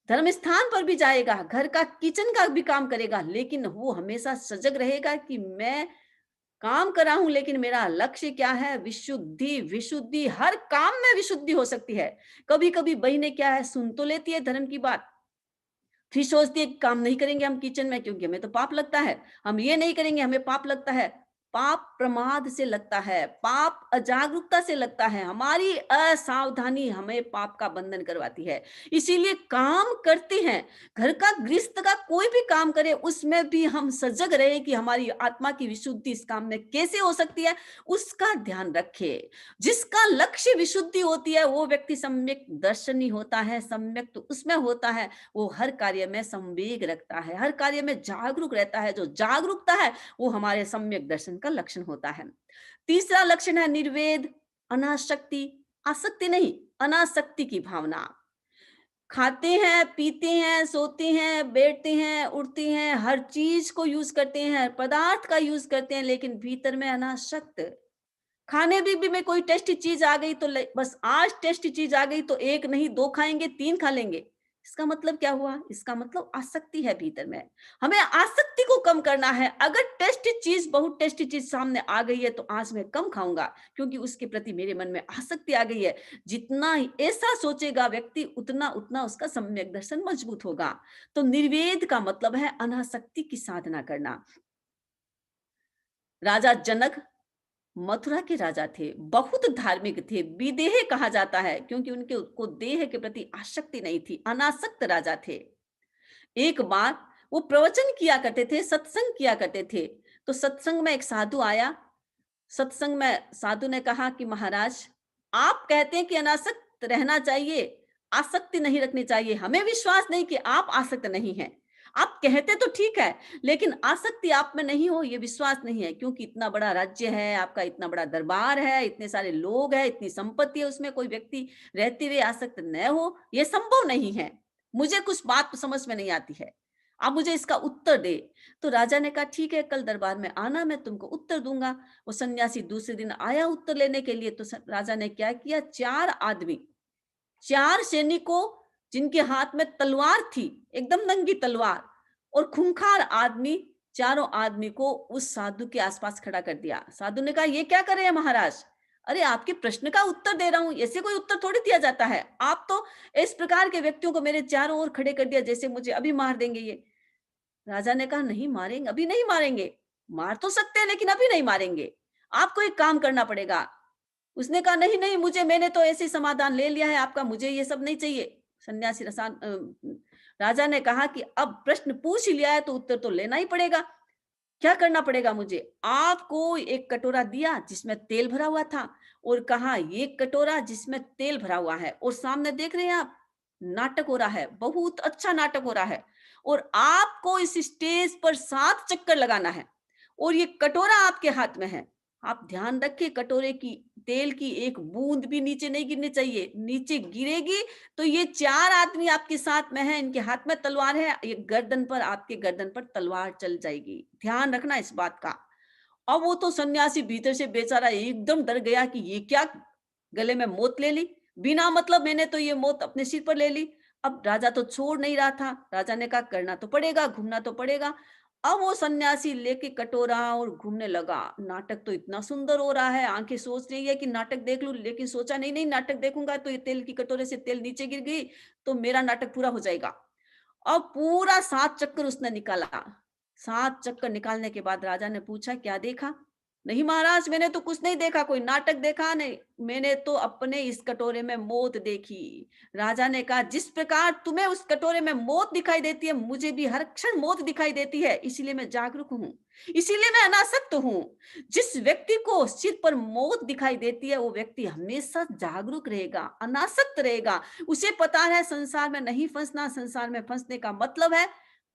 धर्म स्थान पर भी जाएगा, घर का किचन का भी काम करेगा, लेकिन वो हमेशा सजग रहेगा कि मैं काम कर रहा हूं लेकिन मेरा लक्ष्य क्या है, विशुद्धि। विशुद्धि, हर काम में विशुद्धि हो सकती है। कभी कभी बहनें क्या है, सुन तो लेती है धर्म की बात, फिर सोचती है काम नहीं करेंगे हम किचन में क्योंकि हमें तो पाप लगता है, हम ये नहीं करेंगे हमें पाप लगता है। पाप प्रमाद से लगता है, पाप अजागरूकता से लगता है, हमारी असावधानी हमें पाप का बंधन करवाती है। इसीलिए काम करते हैं, घर का गृहस्थ का कोई भी काम करे उसमें भी हम सजग रहे कि हमारी आत्मा की विशुद्धि इस काम में कैसे हो सकती है, उसका ध्यान रखे। जिसका लक्ष्य विशुद्धि होती है वो व्यक्ति सम्यक दर्शनी होता है, सम्यक तो उसमें होता है, वो हर कार्य में संवेग रखता है, हर कार्य में जागरूक रहता है। जो जागरूकता है वो हमारे सम्यक दर्शन का लक्षण होता है। तीसरा लक्षण है निर्वेद, अनासक्ति, आसक्ति नहीं, अनासक्ति की भावना। खाते हैं, पीते हैं, सोते हैं, बैठते हैं, उठते हैं, हर चीज को यूज करते हैं, पदार्थ का यूज करते हैं, लेकिन भीतर में अनासक्त। खाने भी में कोई टेस्टी चीज आ गई तो बस आज टेस्टी चीज आ गई तो 1 नहीं 2 खाएंगे, 3 खा लेंगे। इसका मतलब क्या हुआ? इसका मतलब आसक्ति है भीतर में। हमें आसक्ति को कम करना है। अगर टेस्टी चीज, बहुत टेस्टी चीज सामने आ गई है तो आज मैं कम खाऊंगा क्योंकि उसके प्रति मेरे मन में आसक्ति आ गई है। जितना ऐसा सोचेगा व्यक्ति उतना उतना उसका सम्यक दर्शन मजबूत होगा। तो निर्वेद का मतलब है अनासक्ति की साधना करना। राजा जनक मथुरा के राजा थे, बहुत धार्मिक थे, विदेह कहा जाता है क्योंकि उनके को देह के प्रति आसक्ति नहीं थी, अनासक्त राजा थे। एक बार वो प्रवचन किया करते थे, सत्संग किया करते थे, तो सत्संग में एक साधु आया। सत्संग में साधु ने कहा कि महाराज, आप कहते हैं कि अनासक्त रहना चाहिए, आसक्ति नहीं रखनी चाहिए, हमें विश्वास नहीं कि आप आसक्त नहीं हैं। आप कहते तो ठीक है, लेकिन आसक्ति आप में नहीं हो, ये विश्वास नहीं है, क्योंकि इतना बड़ा राज्य है, आपका इतना बड़ा दरबार है, इतने सारे लोग हैं, इतनी संपत्ति है, उसमें कोई व्यक्ति रहते हुए आसक्त न हो, ये संभव नहीं है। मुझे कुछ बात समझ में नहीं आती है, आप मुझे इसका उत्तर दे। तो राजा ने कहा ठीक है, कल दरबार में आना, मैं तुमको उत्तर दूंगा। वो सन्यासी दूसरे दिन आया उत्तर लेने के लिए। तो राजा ने क्या किया, 4 आदमी, 4 सैनिकों जिनके हाथ में तलवार थी, एकदम नंगी तलवार, और खूंखार आदमी, चारों आदमी को उस साधु के आसपास खड़ा कर दिया। साधु ने कहा ये क्या कर रहे हैं महाराज? अरे आपके प्रश्न का उत्तर दे रहा हूं, ऐसे कोई उत्तर थोड़ी दिया जाता है। आप तो इस प्रकार के व्यक्तियों को मेरे चारों ओर खड़े कर दिया जैसे मुझे अभी मार देंगे ये। राजा ने कहा नहीं मारेंगे, अभी नहीं मारेंगे, मार तो सकते हैं लेकिन अभी नहीं मारेंगे, आपको एक काम करना पड़ेगा। उसने कहा नहीं नहीं, मैंने तो ऐसे समाधान ले लिया है आपका, मुझे ये सब नहीं चाहिए। सन्यासी राजा ने कहा कि अब प्रश्न पूछ ही लिया है तो उत्तर तो लेना ही पड़ेगा। क्या करना पड़ेगा मुझे? आपको एक कटोरा दिया जिसमें तेल भरा हुआ था, और कहा ये कटोरा जिसमें तेल भरा हुआ है, और सामने देख रहे हैं आप नाटक हो रहा है, बहुत अच्छा नाटक हो रहा है, और आपको इस स्टेज पर 7 चक्कर लगाना है, और ये कटोरा आपके हाथ में है। आप ध्यान रखिए, कटोरे की तेल की एक बूंद भी नीचे नहीं गिरनी चाहिए, नीचे गिरेगी तो ये 4 आदमी आपके साथ में हैं, इनके हाथ में तलवार है, ये गर्दन पर, आपके गर्दन पर तलवार चल जाएगी। ध्यान रखना इस बात का। अब वो तो सन्यासी भीतर से बेचारा एकदम डर गया कि ये क्या, गले में मौत ले ली, बिना मतलब मैंने तो ये मौत अपने सिर पर ले ली। अब राजा तो छोड़ नहीं रहा था, राजा ने कहा करना तो पड़ेगा, घूमना तो पड़ेगा। अब वो सन्यासी लेके कटोरा और घूमने लगा। नाटक तो इतना सुंदर हो रहा है, आंखें सोच रही है कि नाटक देख लूं, लेकिन सोचा नहीं नहीं, नाटक देखूंगा तो ये तेल की कटोरे से तेल नीचे गिर गई तो मेरा नाटक पूरा हो जाएगा। अब पूरा 7 चक्कर उसने निकाला। 7 चक्कर निकालने के बाद राजा ने पूछा क्या देखा? नहीं महाराज, मैंने तो कुछ नहीं देखा, कोई नाटक देखा नहीं, मैंने तो अपने इस कटोरे में मौत देखी। राजा ने कहा जिस प्रकार तुम्हें उस कटोरे में मौत दिखाई देती है, मुझे भी हर क्षण मौत दिखाई देती है, इसीलिए मैं जागरूक हूं, इसीलिए मैं अनासक्त हूं। जिस व्यक्ति को सिर पर मौत दिखाई देती है वो व्यक्ति हमेशा जागरूक रहेगा, अनासक्त रहेगा। उसे पता है संसार में नहीं फंसना, संसार में फंसने का मतलब है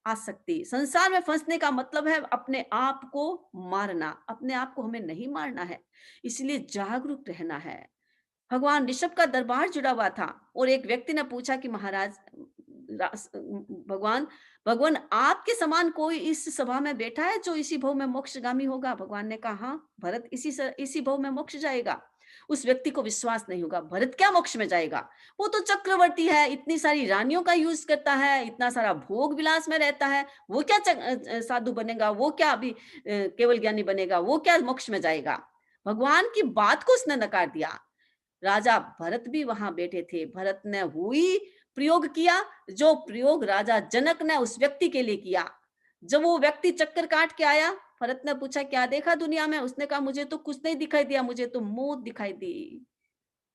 आसक्ति, संसार में फंसने का मतलब है अपने आप को मारना, अपने आप को हमें नहीं मारना है, इसलिए जागरूक रहना है। भगवान ऋषभ का दरबार जुड़ा हुआ था, और एक व्यक्ति ने पूछा कि महाराज, भगवान भगवान आपके समान कोई इस सभा में बैठा है जो इसी भव में मोक्षगामी होगा? भगवान ने कहा हाँ, भरत इसी भव में मोक्ष जाएगा। उस व्यक्ति को विश्वास नहीं होगा, भरत क्या मोक्ष में जाएगा? वो तो चक्रवर्ती है, इतनी सारी रानियों का यूज करता है, इतना सारा भोग विलास में रहता है, वो क्या साधु बनेगा, वो क्या अभी केवल ज्ञानी बनेगा, वो क्या मोक्ष में जाएगा? भगवान की बात को उसने नकार दिया। राजा भरत भी वहां बैठे थे। भरत ने हुई प्रयोग किया जो प्रयोग राजा जनक ने उस व्यक्ति के लिए किया। जब वो व्यक्ति चक्कर काट के आया, भरत ने पूछा क्या देखा दुनिया में? उसने कहा मुझे तो कुछ नहीं दिखाई दिया, मुझे तो मौत दिखाई दी।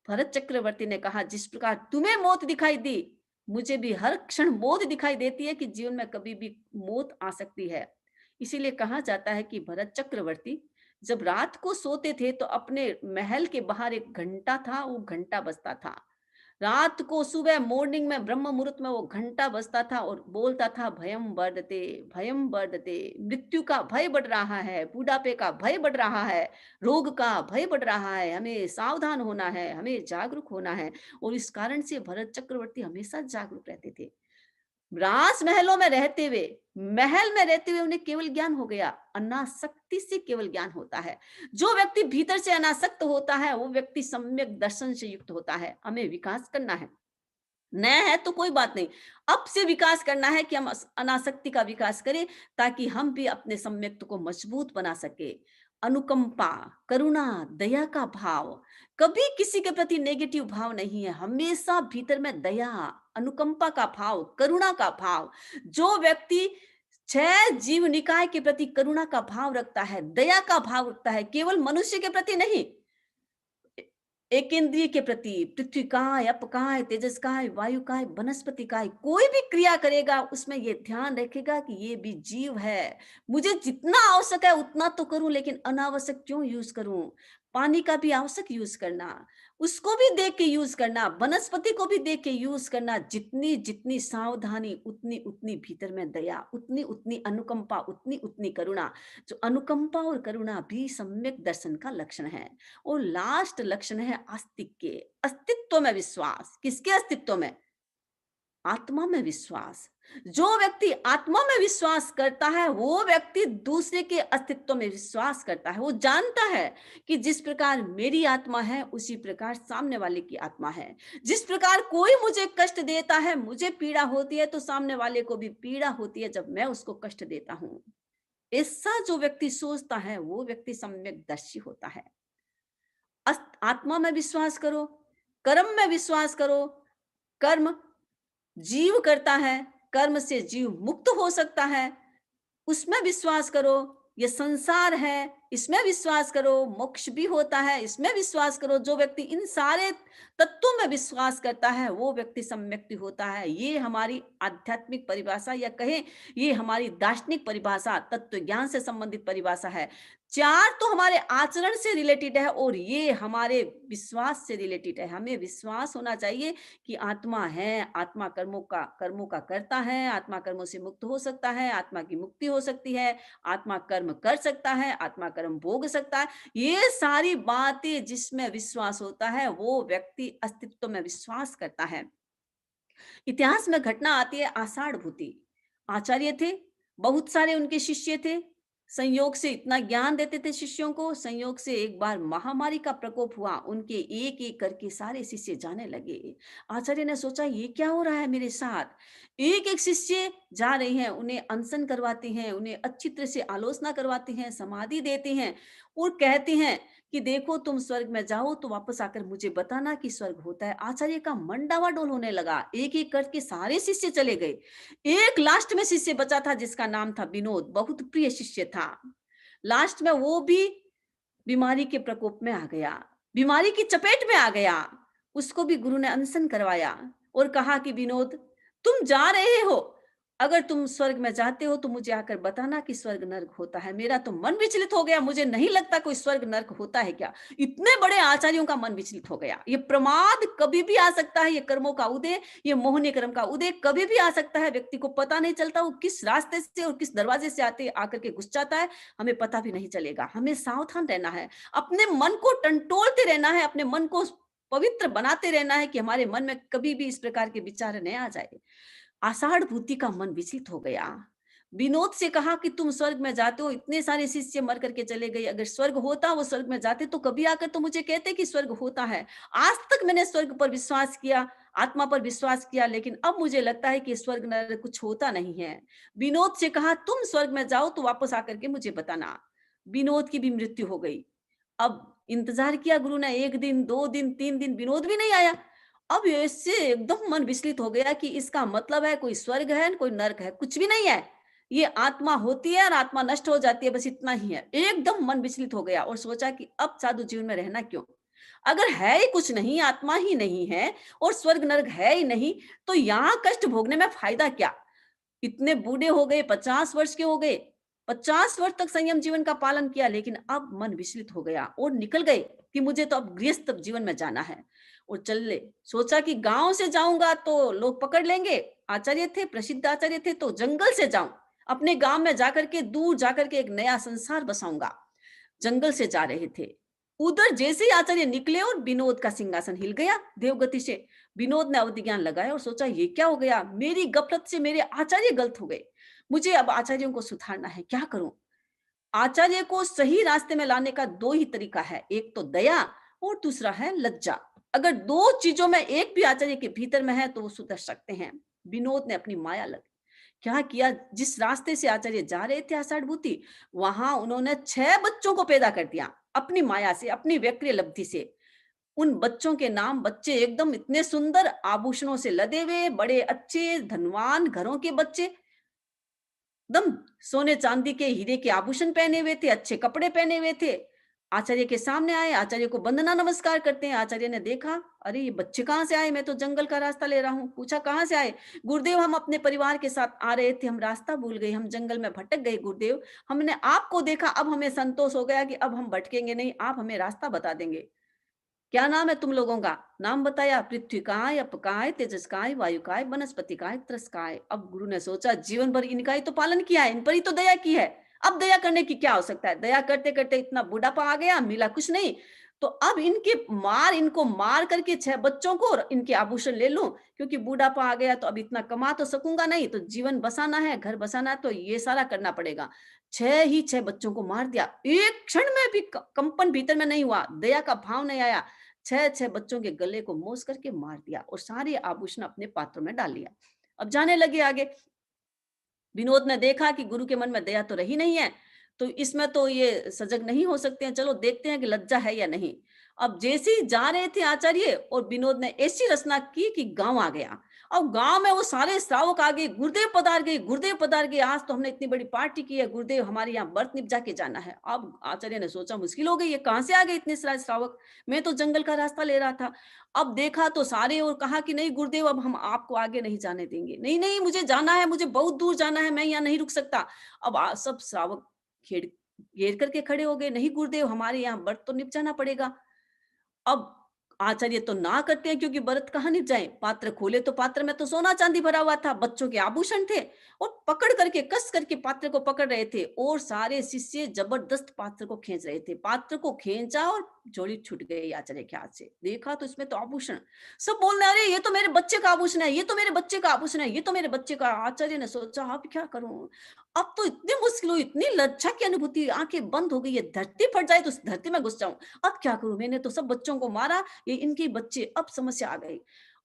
भरत चक्रवर्ती ने कहा जिस प्रकार तुम्हें मौत दिखाई दी, मुझे भी हर क्षण मौत दिखाई देती है कि जीवन में कभी भी मौत आ सकती है। इसीलिए कहा जाता है कि भरत चक्रवर्ती जब रात को सोते थे तो अपने महल के बाहर एक घंटा था, वो घंटा बजता था। रात को सुबह मॉर्निंग में ब्रह्म मुहूर्त में वो घंटा बजता था और बोलता था भयम वर्धते, मृत्यु का भय बढ़ रहा है, बुढ़ापे का भय बढ़ रहा है, रोग का भय बढ़ रहा है, हमें सावधान होना है, हमें जागरूक होना है। और इस कारण से भरत चक्रवर्ती हमेशा जागरूक रहते थे। राजमहलों में रहते हुए, महल में रहते हुए उन्हें केवल ज्ञान हो गया। अनासक्ति से केवल ज्ञान होता है। जो व्यक्ति भीतर से अनासक्त होता है वो व्यक्ति सम्यक दर्शन से युक्त होता है। हमें विकास करना है, नया है तो कोई बात नहीं, अब से विकास करना है कि हम अनासक्ति का विकास करें ताकि हम भी अपने सम्यक्त को मजबूत बना सके। अनुकंपा, करुणा, दया का भाव, कभी किसी के प्रति नेगेटिव भाव नहीं है, हमेशा भीतर में दया, अनुकंपा का भाव, करुणा का भाव। जो व्यक्ति 6 जीव निकाय के प्रति करुणा का भाव रखता है, दया का भाव रखता है, केवल मनुष्य के प्रति नहीं, एक इंद्रिय के प्रति, पृथ्वी काय, अप काय, तेजस काय, वायु काय, वनस्पति काय, कोई भी क्रिया करेगा उसमें ये ध्यान रखेगा कि ये भी जीव है, मुझे जितना आवश्यक है उतना तो करूं, लेकिन अनावश्यक क्यों यूज करूं? पानी का भी आवश्यक यूज करना, उसको भी देख के यूज करना, वनस्पति को भी देख के यूज करना। जितनी जितनी सावधानी, उतनी उतनी भीतर में दया, उतनी उतनी अनुकंपा, उतनी उतनी करुणा। जो अनुकंपा और करुणा भी सम्यक दर्शन का लक्षण है। और लास्ट लक्षण है आस्तिक के, अस्तित्व में विश्वास। किसके अस्तित्व में? आत्मा में विश्वास। जो व्यक्ति आत्मा में विश्वास करता है, वो व्यक्ति दूसरे के अस्तित्व में विश्वास करता है। वो जानता है कि जिस प्रकार मेरी आत्मा है, उसी प्रकार सामने वाले की आत्मा है। जिस प्रकार कोई मुझे कष्ट देता है, मुझे पीड़ा होती है, तो सामने वाले को भी पीड़ा होती है जब मैं उसको कष्ट देता हूं। ऐसा जो व्यक्ति सोचता है, वो व्यक्ति सम्यकदर्शी होता है। आत्मा में विश्वास करो, कर्म में विश्वास करो। कर्म जीव करता है, कर्म से जीव मुक्त हो सकता है, उसमें विश्वास करो। ये संसार है, इसमें विश्वास करो। मोक्ष भी होता है, इसमें विश्वास करो। जो व्यक्ति इन सारे तत्वों में विश्वास करता है, वो व्यक्ति सम्यक्ति होता है। ये हमारी आध्यात्मिक परिभाषा, या कहें ये हमारी दार्शनिक परिभाषा, तत्व ज्ञान से संबंधित परिभाषा है। चार तो हमारे आचरण से रिलेटेड है, और ये हमारे विश्वास से रिलेटेड है। हमें विश्वास होना चाहिए कि आत्मा है, आत्मा कर्मों का करता है, आत्मा कर्मों से मुक्त हो सकता है, आत्मा की मुक्ति हो सकती है, आत्मा कर्म कर सकता है, आत्मा कर्म भोग सकता है। ये सारी बातें जिसमें विश्वास होता है, वो व्यक्ति अस्तित्व में विश्वास करता है। इतिहास में घटना आती है आषाढ़ भूति। आचार्य थे, बहुत सारे उनके शिष्य थे, संयोग से इतना ज्ञान देते थे शिष्यों को। संयोग से एक बार महामारी का प्रकोप हुआ, उनके एक एक करके सारे शिष्य जाने लगे। आचार्य ने सोचा, ये क्या हो रहा है मेरे साथ? एक एक शिष्य जा रहे हैं, उन्हें अनशन करवाते हैं, उन्हें अच्छी तरह से आलोचना करवाते हैं, समाधि देते हैं, और कहते हैं कि देखो तुम स्वर्ग में जाओ तो वापस आकर मुझे बताना कि स्वर्ग होता है। आचार्य का मन डावाडोल होने लगा, एक एक करके सारे शिष्य चले गए। एक लास्ट में शिष्य बचा था, जिसका नाम था विनोद, बहुत प्रिय शिष्य था। लास्ट में वो भी बीमारी के प्रकोप में आ गया, बीमारी की चपेट में आ गया। उसको भी गुरु ने अनशन करवाया और कहा कि विनोद, तुम जा रहे हो, अगर तुम स्वर्ग में जाते हो तो मुझे आकर बताना कि स्वर्ग नर्क होता है। मेरा तो मन विचलित हो गया, मुझे नहीं लगता कोई स्वर्ग नर्क होता है क्या। इतने बड़े आचार्यों का मन विचलित हो गया। ये प्रमाद कभी भी आ सकता है, ये कर्मों का उदय, ये मोहनीय कर्म का उदय कभी भी आ सकता है। व्यक्ति को पता नहीं चलता वो किस रास्ते से और किस दरवाजे से आते आकर के घुस जाता है, हमें पता भी नहीं चलेगा। हमें सावधान रहना है, अपने मन को टंटोलते रहना है, अपने मन को पवित्र बनाते रहना है कि हमारे मन में कभी भी इस प्रकार के विचार न आ जाए। आषाढ़ भूति का मन विचलित हो गया। विनोद से कहा कि तुम स्वर्ग में जाते हो, इतने सारे शिष्य मर करके चले गए, अगर स्वर्ग होता, वो स्वर्ग में जाते तो कभी आकर तो मुझे कहते कि स्वर्ग होता है। आज तक मैंने स्वर्ग पर विश्वास किया, आत्मा पर विश्वास किया, लेकिन अब मुझे लगता है कि स्वर्ग नरक कुछ होता नहीं है। विनोद से कहा तुम स्वर्ग में जाओ तो वापस आकर के मुझे बताना। विनोद की भी मृत्यु हो गई। अब इंतजार किया गुरु ने, 1 दिन 2 दिन 3 दिन, विनोद भी नहीं आया। अब इससे एकदम मन विचलित हो गया कि इसका मतलब है कोई स्वर्ग है, कोई नर्क है, कुछ भी नहीं है। ये आत्मा होती है और आत्मा नष्ट हो जाती है, बस इतना ही है। एकदम मन विचलित हो गया और सोचा कि अब साधु जीवन में रहना क्यों? अगर है ही कुछ नहीं, आत्मा ही नहीं है और स्वर्ग नर्क है ही नहीं, तो यहाँ कष्ट भोगने में फायदा क्या? इतने बूढ़े हो गए, 50 वर्ष के हो गए, 50 वर्ष तक संयम जीवन का पालन किया, लेकिन अब मन विचलित हो गया और निकल गए कि मुझे तो अब गृहस्थ जीवन में जाना है। और चल ले, सोचा कि गांव से जाऊंगा तो लोग पकड़ लेंगे। आचार्य थे, प्रसिद्ध आचार्य थे, तो जंगल से जाऊं, अपने गांव में जाकर के, दूर जाकर के एक नया संसार बसाऊंगा। जंगल से जा रहे थे, उधर जैसे ही आचार्य निकले और विनोद का सिंहासन हिल गया देवगति से। विनोद ने अवधि ज्ञान लगाया और सोचा ये क्या हो गया, मेरी गफलत से मेरे आचार्य गलत हो गए, मुझे अब आचार्यों को सुधारना है, क्या करूं? आचार्य को सही रास्ते में लाने का 2 ही तरीका है, एक तो दया और दूसरा है लज्जा। अगर 2 चीजों में एक भी आचार्य के भीतर में है तो वो सुधर सकते हैं। विनोद ने अपनी माया लग क्या किया, जिस रास्ते से आचार्य जा रहे थे आषाढ़ भूति, वहां उन्होंने 6 बच्चों को पैदा कर दिया अपनी माया से, अपनी व्यक्ति लब्धि से। उन बच्चों के नाम, बच्चे एकदम इतने सुंदर, आभूषणों से लदे हुए, बड़े अच्छे धनवान घरों के बच्चे, एकदम सोने चांदी के हीरे के आभूषण पहने हुए थे, अच्छे कपड़े पहने हुए थे। आचार्य के सामने आए, आचार्य को वंदना नमस्कार करते हैं। आचार्य ने देखा, अरे ये बच्चे कहाँ से आए, मैं तो जंगल का रास्ता ले रहा हूँ। पूछा कहाँ से आए? गुरुदेव हम अपने परिवार के साथ आ रहे थे, हम रास्ता भूल गए, हम जंगल में भटक गए गुरुदेव, हमने आपको देखा, अब हमें संतोष हो गया कि अब हम भटकेंगे नहीं, आप हमें रास्ता बता देंगे। क्या नाम है तुम लोगों का? नाम बताया, पृथ्वी काय, अप काय, तेजस काय, वायु काय, वनस्पति काय, त्रस काय। अब गुरु ने सोचा जीवन भर इनका ही तो पालन किया है, इन पर ही तो दया की है, अब दया करने की क्या आवश्यकता है? दया करते करते इतना बुढ़ापा आ गया, मिला कुछ नहीं, तो अब इनको मार करके 6 बच्चों को और इनके आभूषण ले लूं, क्योंकि बुढ़ापा आ गया तो अब इतना कमा तो सकूंगा नहीं, तो जीवन बसाना है, घर बसाना है, तो ये सारा करना पड़ेगा। 6 बच्चों को मार दिया, एक क्षण में भी कंपन भीतर में नहीं हुआ, दया का भाव नहीं आया। 6 बच्चों के गले को मोस करके मार दिया और सारे आभूषण अपने पात्रों में डाल लिया। अब जाने लगे आगे। विनोद ने देखा कि गुरु के मन में दया तो रही नहीं है, तो इसमें तो ये सजग नहीं हो सकते हैं, चलो देखते हैं कि लज्जा है या नहीं। अब जैसे ही जा रहे थे आचार्य और विनोद ने ऐसी रचना की कि गांव आ गया। अब गांव में वो सारे श्रावक आ गए, गुरुदेव पधार गए, गुरुदेव पधार गए, आज तो हमने इतनी बड़ी पार्टी की है, गुरुदेव हमारे यहाँ व्रत निपजा के जाना है। अब आचार्य ने सोचा मुश्किल हो गई, ये कहाँ से आ गए इतने सारे श्रावक, मैं तो जंगल का रास्ता ले रहा था। अब देखा तो सारे और कहा कि नहीं गुरुदेव, अब हम आपको आगे नहीं जाने देंगे, नहीं नहीं मुझे जाना है, मुझे बहुत दूर जाना है, मैं यहाँ नहीं रुक सकता। अब सब श्रावक घेर करके खड़े हो गए, नहीं गुरुदेव हमारे यहाँ व्रत तो निपटाना पड़ेगा। अब आचार्य तो ना करते हैं, क्योंकि व्रत कहाँ निपटाएं, पात्र खोले तो पात्र में तो सोना चांदी भरा हुआ था, बच्चों के आभूषण थे, और पकड़ करके कस करके पात्र को पकड़ रहे थे, और सारे शिष्य जबरदस्त पात्र को खींच रहे थे। पात्र को खींचा और झोली छूट गई आचार्य के हाथ से, देखा तो इसमें तो आभूषण, सब बोलने अरे ये तो मेरे बच्चे का आभूषण है, ये तो मेरे बच्चे का आभूषण है, ये तो मेरे बच्चे का। आचार्य ने सोचा अब क्या करूं, अब तो इतनी मुश्किल हुई, इतनी लज्जा की अनुभूति, आंखें बंद हो गई है, धरती फट जाए तो उस धरती में घुस जाऊं, अब क्या करूं, मैंने तो सब बच्चों को मारा, ये इनके बच्चे, अब समस्या आ गई।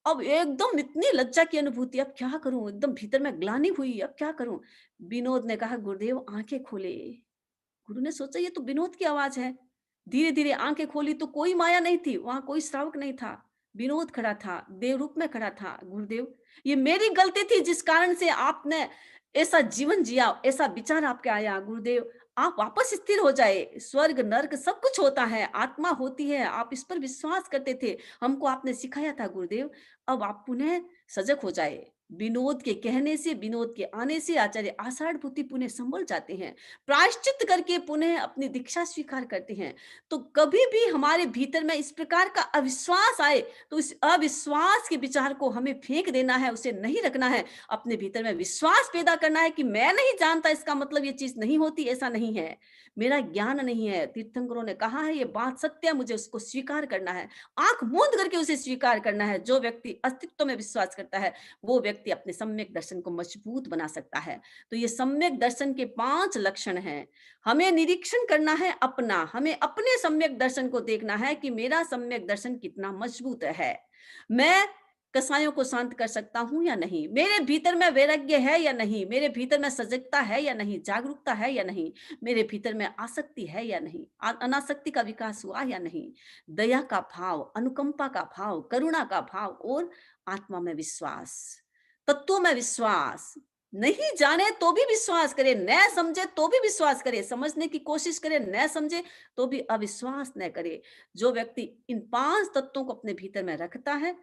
अब एकदम इतनी लज्जा की अनुभूति, अब क्या करूं, एकदम भीतर में ग्लानि हुई, अब क्या करूं। विनोद ने कहा गुरुदेव आंखें खोले। गुरु ने सोचा ये तो विनोद की आवाज है, धीरे धीरे आंखें खोली तो कोई माया नहीं थी, वहां कोई श्रावक नहीं था, विनोद खड़ा था, देव रूप में खड़ा था। गुरुदेव ये मेरी गलती थी जिस कारण से आपने ऐसा जीवन जिया, ऐसा विचार आपके आया, गुरुदेव आप वापस स्थिर हो जाए, स्वर्ग नर्क सब कुछ होता है, आत्मा होती है, आप इस पर विश्वास करते थे, हमको आपने सिखाया था गुरुदेव, अब आप पुनः सजग हो जाए। विनोद के कहने से, विनोद के आने से आचार्य आषाढ़ भूति पुनः संभल जाते हैं, प्रायश्चित करके पुनः अपनी दीक्षा स्वीकार करते हैं। तो कभी भी हमारे भीतर में इस प्रकार का अविश्वास आए तो इस अविश्वास के विचार को हमें फेंक देना है, उसे नहीं रखना है, अपने भीतर में विश्वास पैदा करना है कि मैं नहीं जानता इसका मतलब ये चीज नहीं होती, ऐसा नहीं है, मेरा ज्ञान नहीं है, तीर्थंकरों ने कहा है ये बात सत्य है, मुझे उसको स्वीकार करना है, आंख मूंद करके उसे स्वीकार करना है। जो व्यक्ति अस्तित्व में विश्वास करता है वो व्यक्ति अपने सम्यक दर्शन को मजबूत बना सकता है। तो ये सम्यक दर्शन के 5 लक्षण हैं। हमें निरीक्षण करना है अपना, हमें अपने सम्यक दर्शन को देखना है कि मेरा सम्यक दर्शन कितना मजबूत है, मैं कसायों को शांत कर सकता हूं या नहीं, मेरे भीतर में वैराग्य है या नहीं, मेरे भीतर में सजगता है या नहीं, जागरूकता है या नहीं, मेरे भीतर में आसक्ति है या नहीं, अनासक्ति का विकास हुआ या नहीं, दया का भाव, अनुकंपा का भाव, करुणा का भाव, और आत्मा में विश्वास, तत्वों में विश्वास। नहीं जाने तो भी विश्वास करे, न समझे तो भी विश्वास करे, समझने की कोशिश करे, न समझे तो भी अविश्वास न करे। जो व्यक्ति इन 5 तत्वों को अपने भीतर में रखता है,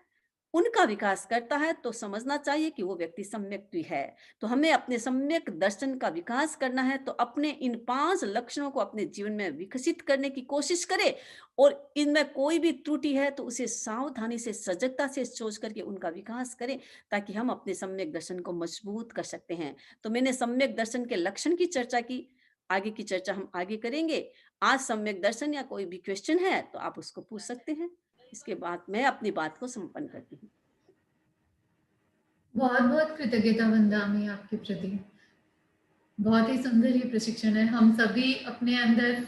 उनका विकास करता है, तो समझना चाहिए कि वो व्यक्ति सम्यक है। तो हमें अपने सम्यक दर्शन का विकास करना है, तो अपने इन 5 लक्षणों को अपने जीवन में विकसित करने की कोशिश करें, और इनमें कोई भी त्रुटि है तो उसे सावधानी से, सजगता से सोच करके उनका विकास करें, ताकि हम अपने सम्यक दर्शन को मजबूत कर सकते हैं। तो मैंने सम्यक दर्शन के लक्षण की चर्चा की, आगे की चर्चा हम आगे करेंगे। आज सम्यक दर्शन या कोई भी क्वेश्चन है तो आप उसको पूछ सकते हैं, इसके बाद मैं अपनी बात को संपन्न करती हूँ। बहुत बहुत कृतज्ञता वंदना आपके प्रति, बहुत ही सुंदर ये प्रशिक्षण है। हम सभी अपने अंदर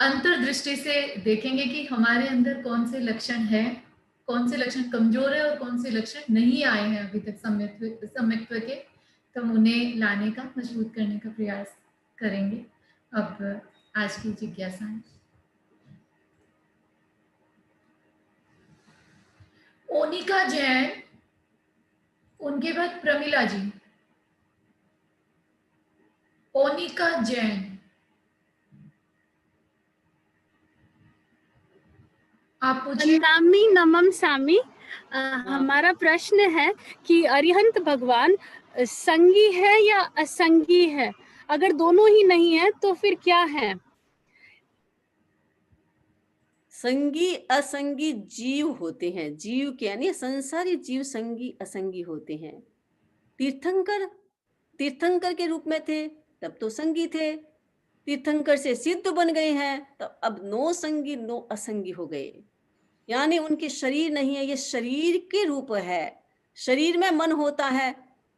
अंतर्दृष्टि से देखेंगे कि हमारे अंदर कौन से लक्षण है, कौन से लक्षण कमजोर है और कौन से लक्षण नहीं आए हैं अभी तक सम्यक्त्व के, तो हम उन्हें लाने का, मजबूत करने का प्रयास करेंगे। अब आज की जिज्ञासाएं, ओनिका जैन, उनके बाद प्रमिला जी। ओनिका जैन, आप पूछिए। नामी नमम सामी। हमारा प्रश्न है कि अरिहंत भगवान संगी है या असंगी है? अगर दोनों ही नहीं है तो फिर क्या है? संगी असंगी जीव होते हैं। जीव के यानी संसारी जीव संगी असंगी होते हैं। तीर्थंकर तीर्थंकर के रूप में थे तब तो संगी थे, तीर्थंकर से सिद्ध बन गए हैं तब अब नो संगी नो असंगी हो गए। यानी उनके शरीर नहीं है, ये शरीर के रूप है। शरीर में मन होता है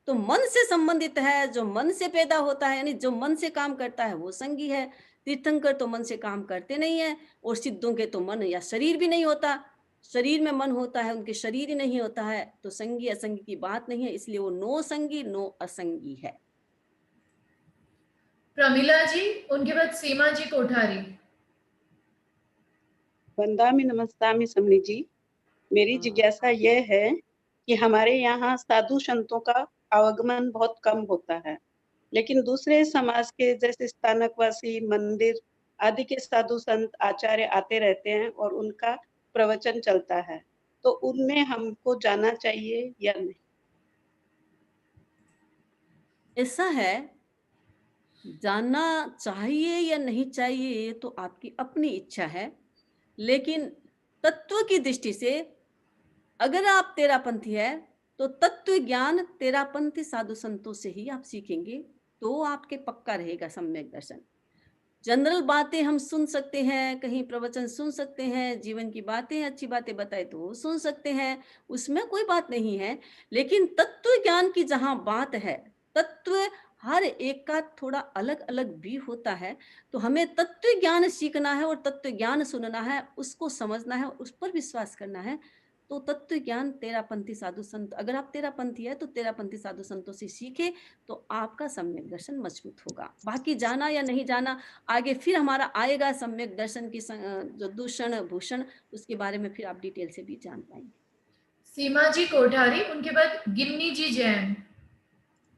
तो मन से संबंधित है, जो मन से पैदा होता है यानी जो मन से काम करता है वो संगी है। तीर्थंकर तो मन से काम करते नहीं है, और सिद्धों के तो मन या शरीर भी नहीं होता, शरीर में मन होता है, उनके शरीर ही नहीं होता है, तो संगी असंगी की बात नहीं है, इसलिए वो नो संगी नो असंगी है। प्रमिला जी, उनके बाद सीमा जी कोठारी। वंदामि नमस्तामि समनी जी, मेरी जिज्ञासा यह है कि हमारे यहाँ साधु संतों का आवागमन बहुत कम होता है, लेकिन दूसरे समाज के जैसे स्थानकवासी, मंदिर आदि के साधु संत आचार्य आते रहते हैं और उनका प्रवचन चलता है, तो उनमें हमको जाना चाहिए या नहीं? ऐसा है, जानना चाहिए या नहीं चाहिए ये तो आपकी अपनी इच्छा है, लेकिन तत्व की दृष्टि से अगर आप तेरापंथी है तो तत्व ज्ञान तेरापंथी साधु संतों से ही आप सीखेंगे, तो आपके पक्का रहेगा सम्यक दर्शन। जनरल बातें हम सुन सकते हैं, कहीं प्रवचन सुन सकते हैं, जीवन की बातें अच्छी बातें बताए तो वो सुन सकते हैं, उसमें कोई बात नहीं है, लेकिन तत्व ज्ञान की जहां बात है, तत्व हर एक का थोड़ा अलग अलग भी होता है, तो हमें तत्व ज्ञान सीखना है और तत्व ज्ञान सुनना है, उसको समझना है, उस पर विश्वास करना है। तो तत्व ज्ञान तेरापंथी साधु संत, अगर आप तेरापंथी है तो तेरापंथी साधु संतों से सीखे तो आपका सम्यक दर्शन मजबूत होगा। बाकी जाना या नहीं जाना आगे फिर हमारा आएगा, सम्यक दर्शन की जो दूषण भूषण, उसके बारे में फिर आप डिटेल से भी जान पाएंगे। सीमा जी कोठारी, उनके बाद गिन्नी जी जैन।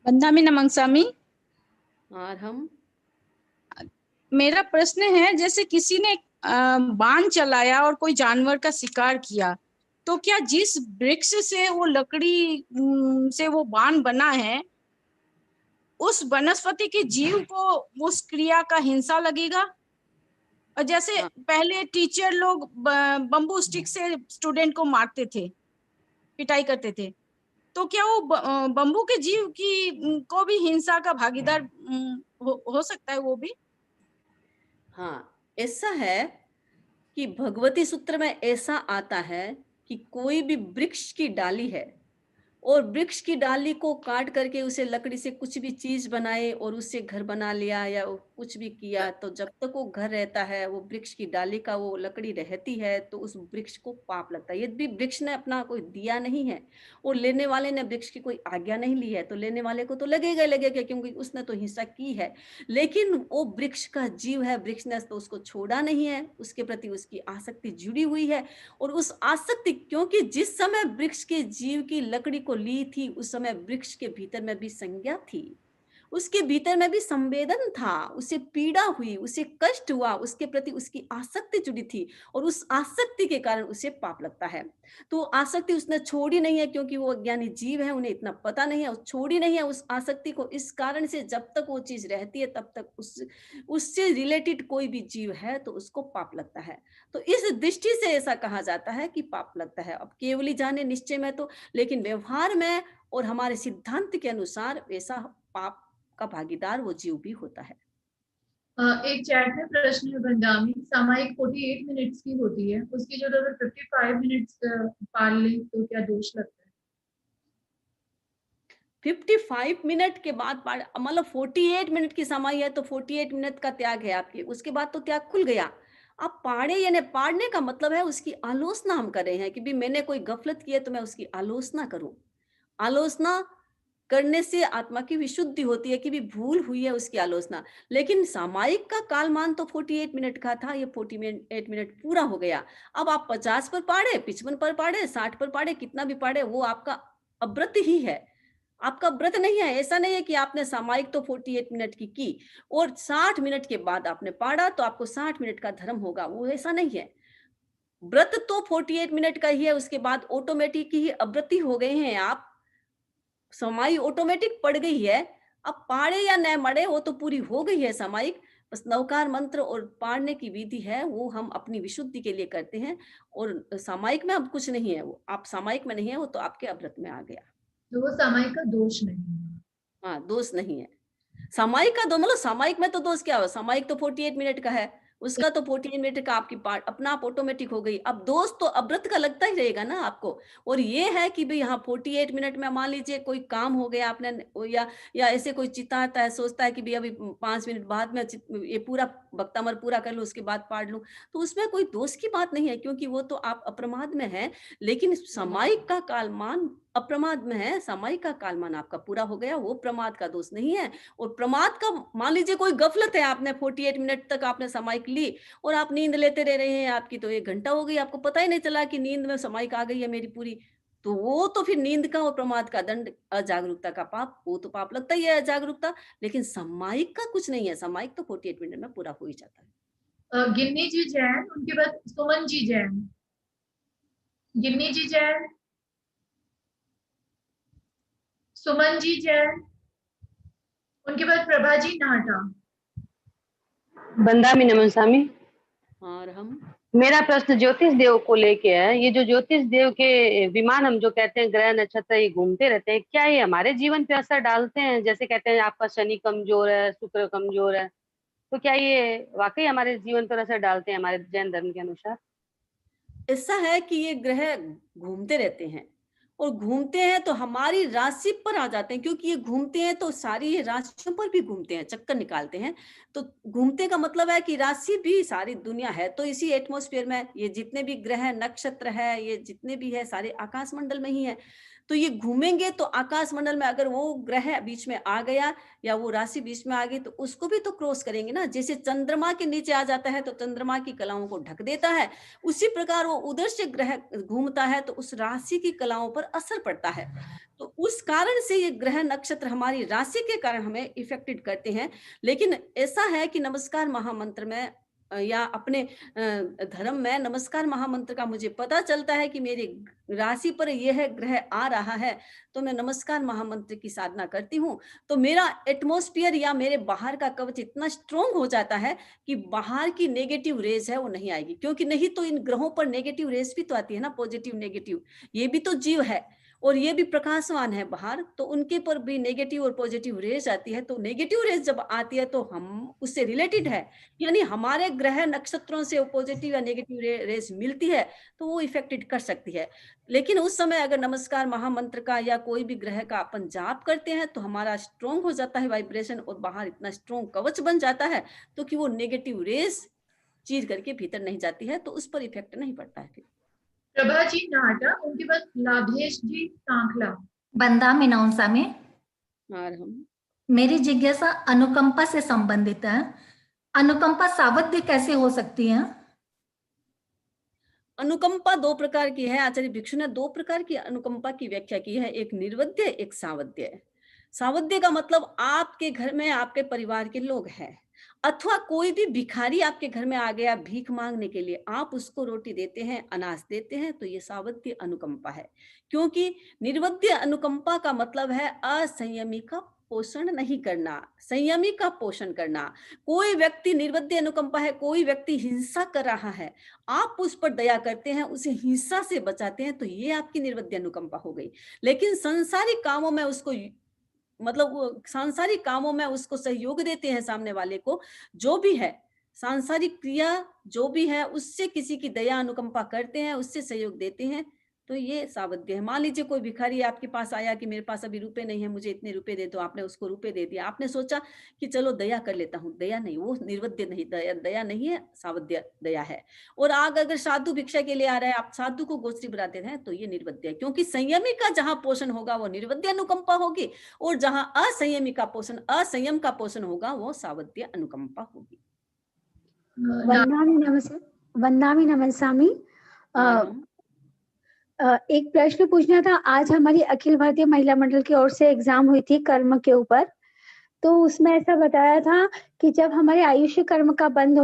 वंदामि नमस्तामि। और हम मेरा प्रश्न है, जैसे किसी ने बाण चलाया और कोई जानवर का शिकार किया, तो क्या जिस वृक्ष से वो लकड़ी से वो बाण बना है, उस वनस्पति के जीव को उस क्रिया का हिंसा लगेगा? और जैसे पहले टीचर लोग बम्बू स्टिक से स्टूडेंट को मारते थे, पिटाई करते थे, तो क्या वो बम्बू के जीव की को भी हिंसा का भागीदार हो सकता है वो भी? हाँ, ऐसा है कि भगवती सूत्र में ऐसा आता है कि कोई भी वृक्ष की डाली है और वृक्ष की डाली को काट करके उसे लकड़ी से कुछ भी चीज बनाए और उससे घर बना लिया या कुछ भी किया, तो जब तक वो घर रहता है, वो वृक्ष की डाली का वो लकड़ी रहती है, तो उस वृक्ष को पाप लगता है। यदि वृक्ष ने अपना कोई दिया नहीं है और लेने वाले ने वृक्ष की कोई आज्ञा नहीं ली है, तो लेने वाले को तो लगेगा लगेगा, क्योंकि उसने तो हिंसा की है। लेकिन वो वृक्ष का जीव है, वृक्ष ने तो उसको छोड़ा नहीं है, उसके प्रति उसकी आसक्ति जुड़ी हुई है, और उस आसक्ति, क्योंकि जिस समय वृक्ष के जीव की लकड़ी को ली थी, उस समय वृक्ष के भीतर में भी संज्ञा थी, उसके भीतर में भी संवेदन था, उसे पीड़ा हुई, उसे कष्ट हुआ, उसके प्रति उसकी आसक्ति जुड़ी थी, और उस आसक्ति के कारण उसे पाप लगता है। तो आसक्ति उसने छोड़ी नहीं है, क्योंकि वो अज्ञानी जीव है, उन्हें इतना पता नहीं है, छोड़ी नहीं है उस आसक्ति को। इस कारण से जब तक वो चीज रहती है तब तक उससे रिलेटेड कोई भी जीव है तो उसको पाप लगता है। तो इस दृष्टि से ऐसा कहा जाता है कि पाप लगता है। अब केवली जाने निश्चय में तो, लेकिन व्यवहार में और हमारे सिद्धांत के अनुसार ऐसा पाप का भागीदार वो जीव भी होता है। एक चैट में प्रश्न है बंदामी, सामायिक 48 मिनट्स की होती है, उसकी जगह अगर 55 मिनट्स पाल ले तो क्या दोष लगता है? 55 मिनट के बाद मतलब 48 मिनट की समय है तो 48 मिनट का त्याग है आपकी, उसके बाद तो त्याग खुल गया। आप पाड़े यानी पाड़ने का मतलब है उसकी आलोचना हम कर रहे हैं कि भी मैंने कोई गफलत की है तो मैं उसकी आलोचना करूं। आलोचना करने से आत्मा की विशुद्धि होती है कि भी भूल हुई है उसकी आलोचना। लेकिन सामायिक का कालमान तो 48 मिनट का था, ये 48 मिनट पूरा हो गया। अब आप 50 पर पाड़े, 55 पर पाड़े, 60 पर पाड़े, कितना भी पाड़े, वो आपका अव्रत ही है, आपका व्रत नहीं है। ऐसा नहीं है कि आपने सामायिक तो 48 मिनट की और 60 मिनट के बाद आपने पाड़ा तो आपको 60 मिनट का धर्म होगा, वो ऐसा नहीं है। व्रत तो 48 मिनट का ही है, उसके बाद ऑटोमेटिक ही अव्रती हो गए हैं आप, समाई ऑटोमेटिक पड़ गई है। अब पाड़े या न मड़े वो तो पूरी हो गई है सामायिक, बस नवकार मंत्र और पाढ़ने की विधि है वो हम अपनी विशुद्धि के लिए करते हैं, और सामायिक में अब कुछ नहीं है, वो आप सामायिक में नहीं है, वो तो आपके अव्रत में आ गया। तो वो सामायिक का दोष नहीं है। हाँ, दोष नहीं है सामायिक का। दो मतलब सामायिक में तो दोष क्या हो, सामायिक तो 48 मिनट का है, उसका तो 48 मिनट का आपकी पार्ट अपना आप ऑटोमेटिक हो गई। अब दोष तो अव्रत का लगता ही रहेगा ना आपको। और ये है कि भाई यहाँ 48 मिनट में मान लीजिए कोई काम हो गया आपने, या ऐसे कोई चिताता है, सोचता है कि भाई अभी 5 मिनट बाद में ये पूरा वक्तामर पूरा कर लूं, उसके बाद पाठ लूं, तो उसमें कोई दोष की बात नहीं है, क्योंकि वो तो आप अप्रमाद में है। लेकिन सामायिक का कालमान अप्रमाद में है, सामायिक का कालमान आपका पूरा हो गया, वो प्रमाद का दोष नहीं है। और प्रमाद का मान लीजिए कोई गफलत है, आपने 48 मिनट तक आपने सामायिक ली और आप नींद लेते रह रहे हैं, आपकी तो 1 घंटा हो गई, आपको पता ही नहीं चला कि नींद में सामायिक आ गई है मेरी पूरी, तो वो तो फिर नींद का और प्रमाद का दंड, अजागरूकता का पाप, वो तो पाप लगता ही है अजागरूकता। लेकिन सामायिक का कुछ नहीं है, सामायिक तो 48 मिनट में पूरा हो ही जाता है। गिन्नी जी जैन, उनके बाद सुमन जी जैन। गिन्नी जी जैन, सुमन जी जैन, उनके बाद प्रभा जी नाटा। बंदामी नमन स्वामी। और हम मेरा प्रश्न ज्योतिष देव को लेके है। ये जो ज्योतिष देव के विमान हम जो कहते हैं, ग्रह नक्षत्र ये घूमते रहते हैं, क्या ये हमारे जीवन पे असर डालते हैं? जैसे कहते हैं आपका शनि कमजोर है, शुक्र कमजोर है, तो क्या ये वाकई हमारे जीवन पर असर डालते हैं हमारे जैन धर्म के अनुसार? ऐसा है कि ये ग्रह घूमते रहते हैं, और घूमते हैं तो हमारी राशि पर आ जाते हैं, क्योंकि ये घूमते हैं तो सारी ये राशियों पर भी घूमते हैं, चक्कर निकालते हैं। तो घूमते का मतलब है कि राशि भी सारी दुनिया है तो इसी एटमॉस्फेयर में, ये जितने भी ग्रह नक्षत्र है, ये जितने भी है सारे आकाश मंडल में ही है। तो ये घूमेंगे तो आकाश मंडल में अगर वो ग्रह बीच में आ गया या वो राशि बीच में आ गई तो उसको भी तो क्रॉस करेंगे ना। जैसे चंद्रमा के नीचे आ जाता है तो चंद्रमा की कलाओं को ढक देता है, उसी प्रकार वो उधर से ग्रह घूमता है तो उस राशि की कलाओं पर असर पड़ता है। तो उस कारण से ये ग्रह नक्षत्र हमारी राशि के कारण हमें इफेक्टेड करते हैं। लेकिन ऐसा है कि नमस्कार महामंत्र में या अपने धर्म में नमस्कार महामंत्र का मुझे पता चलता है कि मेरी राशि पर यह ग्रह आ रहा है, तो मैं नमस्कार महामंत्र की साधना करती हूँ, तो मेरा एटमॉस्फेयर या मेरे बाहर का कवच इतना स्ट्रोंग हो जाता है कि बाहर की नेगेटिव रेज है वो नहीं आएगी। क्योंकि नहीं तो इन ग्रहों पर नेगेटिव रेज भी तो आती है ना, पॉजिटिव नेगेटिव, ये भी तो जीव है और ये भी प्रकाशवान है बाहर, तो उनके पर भी नेगेटिव और पॉजिटिव रेज आती है। तो नेगेटिव रेज जब आती है तो हम उससे रिलेटेड है, यानी हमारे ग्रह नक्षत्रों से पॉजिटिव या नेगेटिव रेज मिलती है तो वो इफेक्टेड कर सकती है। लेकिन उस समय अगर नमस्कार महामंत्र का या कोई भी ग्रह का अपन जाप करते हैं तो हमारा स्ट्रोंग हो जाता है वाइब्रेशन, और बाहर इतना स्ट्रोंग कवच बन जाता है तो कि वो नेगेटिव रेज चीर करके भीतर नहीं जाती है, तो उस पर इफेक्ट नहीं पड़ता है। फिर प्रभा जी नाटा, उनके बाद लाभेश जी सांखला। बंदामी नमन स्वामी। और हम मेरी जिज्ञासा अनुकंपा से संबंधित है। अनुकंपा सावध्य कैसे हो सकती है? अनुकंपा 2 प्रकार की है। आचार्य भिक्षु ने 2 प्रकार की अनुकंपा की व्याख्या की है, एक निर्वध्य एक सावध्य। सावध्य का मतलब आपके घर में आपके परिवार के लोग हैं, अथवा कोई भी भिखारी आपके घर में आ गया भीख मांगने के लिए, आप उसको रोटी देते हैं, अनाज देते हैं, तो ये सावध्य अनुकंपा है। क्योंकि निर्वध्य अनुकंपा का मतलब है असंयमी का पोषण नहीं करना, संयमी का पोषण करना। कोई व्यक्ति निर्वध्य अनुकंपा है, कोई व्यक्ति हिंसा कर रहा है, आप उस पर दया करते हैं, उसे हिंसा से बचाते हैं, तो ये आपकी निर्वध्य अनुकंपा हो गई। लेकिन सांसारिक कामों में उसको मतलब वो सांसारिक कामों में उसको सहयोग देते हैं, सामने वाले को जो भी है सांसारिक क्रिया जो भी है उससे किसी की दया अनुकंपा करते हैं, उससे सहयोग देते हैं, तो ये सावध्य है। मान लीजिए कोई भिखारी आपके पास आया कि मेरे पास अभी रुपए नहीं है, मुझे इतने रुपए दे दो, आपने उसको रुपए दे दिया, आपने सोचा कि चलो दया कर लेता हूँ, दया नहीं, वो निर्वध्य नहीं, दया नहीं है, सावध्य दया है। और आग अगर साधु भिक्षा के लिए आ रहा है, आप साधु को गोश्री बनाते हैं, तो ये निर्वध्य है। क्योंकि संयमी का जहां पोषण होगा वो निर्वध्य अनुकंपा होगी, और जहां असंयमी का पोषण, असंयम का पोषण होगा वो सावध्य अनुकंपा होगी। वंदामी नमन स्वामी। एक प्रश्न पूछना था। आज हमारी अखिल भारतीय महिला मंडल की ओर से एग्जाम हुई थी कर्म के ऊपर, तो उसमें ऐसा बताया था कि जब हमारे आयुष्य कर्म का बंद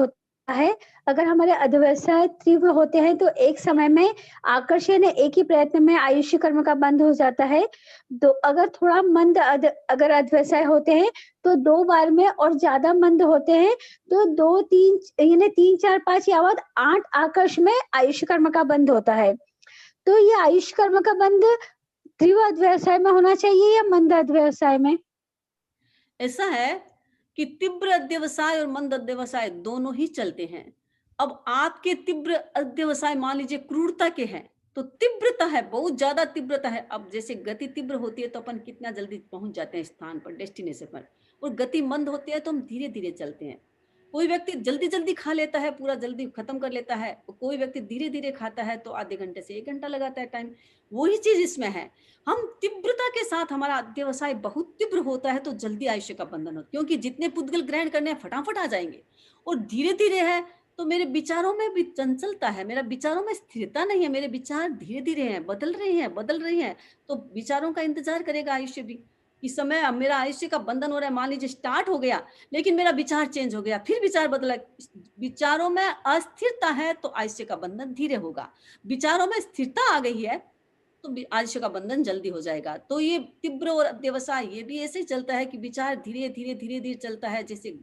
है, अगर हमारे अध्यवसाय तीव्र होते हैं तो एक समय में आकर्षण एक ही प्रयत्न में आयुष्य कर्म का बंध हो जाता है। अगर थोड़ा मंद अगर अध्यवसाय होते हैं तो 2 बार में, और ज्यादा मंद होते हैं तो 2, 3 यानी 3, 4, 5 यावत 8 आकर्ष में आयुष्य कर्म का बंध होता है। तो ये आयुष्य कर्म का बंध तीव्र अध्यवसाय में होना चाहिए या मंद अध्यवसाय में? ऐसा है कि तीव्र अध्यवसाय और मंद अध्यवसाय दोनों ही चलते हैं। अब आपके तीव्र अध्यवसाय मान लीजिए क्रूरता के हैं, तो तीव्रता है, बहुत ज्यादा तीव्रता है। अब जैसे गति तीव्र होती है तो अपन कितना जल्दी पहुंच जाते हैं स्थान पर, डेस्टिनेशन पर, और गति मंद होती है तो हम धीरे धीरे चलते हैं। कोई व्यक्ति जल्दी जल्दी खा लेता है, पूरा जल्दी खत्म कर लेता है, कोई व्यक्ति धीरे धीरे खाता है तो आधे घंटे से 1 घंटा लगाता है टाइम। वही चीज इसमें है, हम तीव्रता के साथ हमारा अध्यवसाय बहुत तीव्र होता है तो जल्दी आयुष्य का बंधन होता है, क्योंकि जितने पुद्गल ग्रहण करने हैं फटाफट आ जाएंगे। और धीरे धीरे है तो मेरे विचारों में भी चंचलता है, मेरा विचारों में स्थिरता नहीं है, मेरे विचार धीरे धीरे हैं, बदल रहे हैं। तो विचारों का इंतजार करेगा आयुष्य भी। इस समय अब मेरा आयुष्य का बंधन हो रहा है, मान लीजिए स्टार्ट हो गया, लेकिन मेरा विचार चेंज हो गया, फिर विचार बदला, विचारों में अस्थिरता है तो आयुष्य का बंधन धीरे होगा। विचारों में स्थिरता आ गई है तो आयुष्य का बंधन जल्दी हो जाएगा। तो ये तीव्र और अध्यवसाय ये भी ऐसे ही चलता है कि विचार धीरे धीरे चलता है। जैसे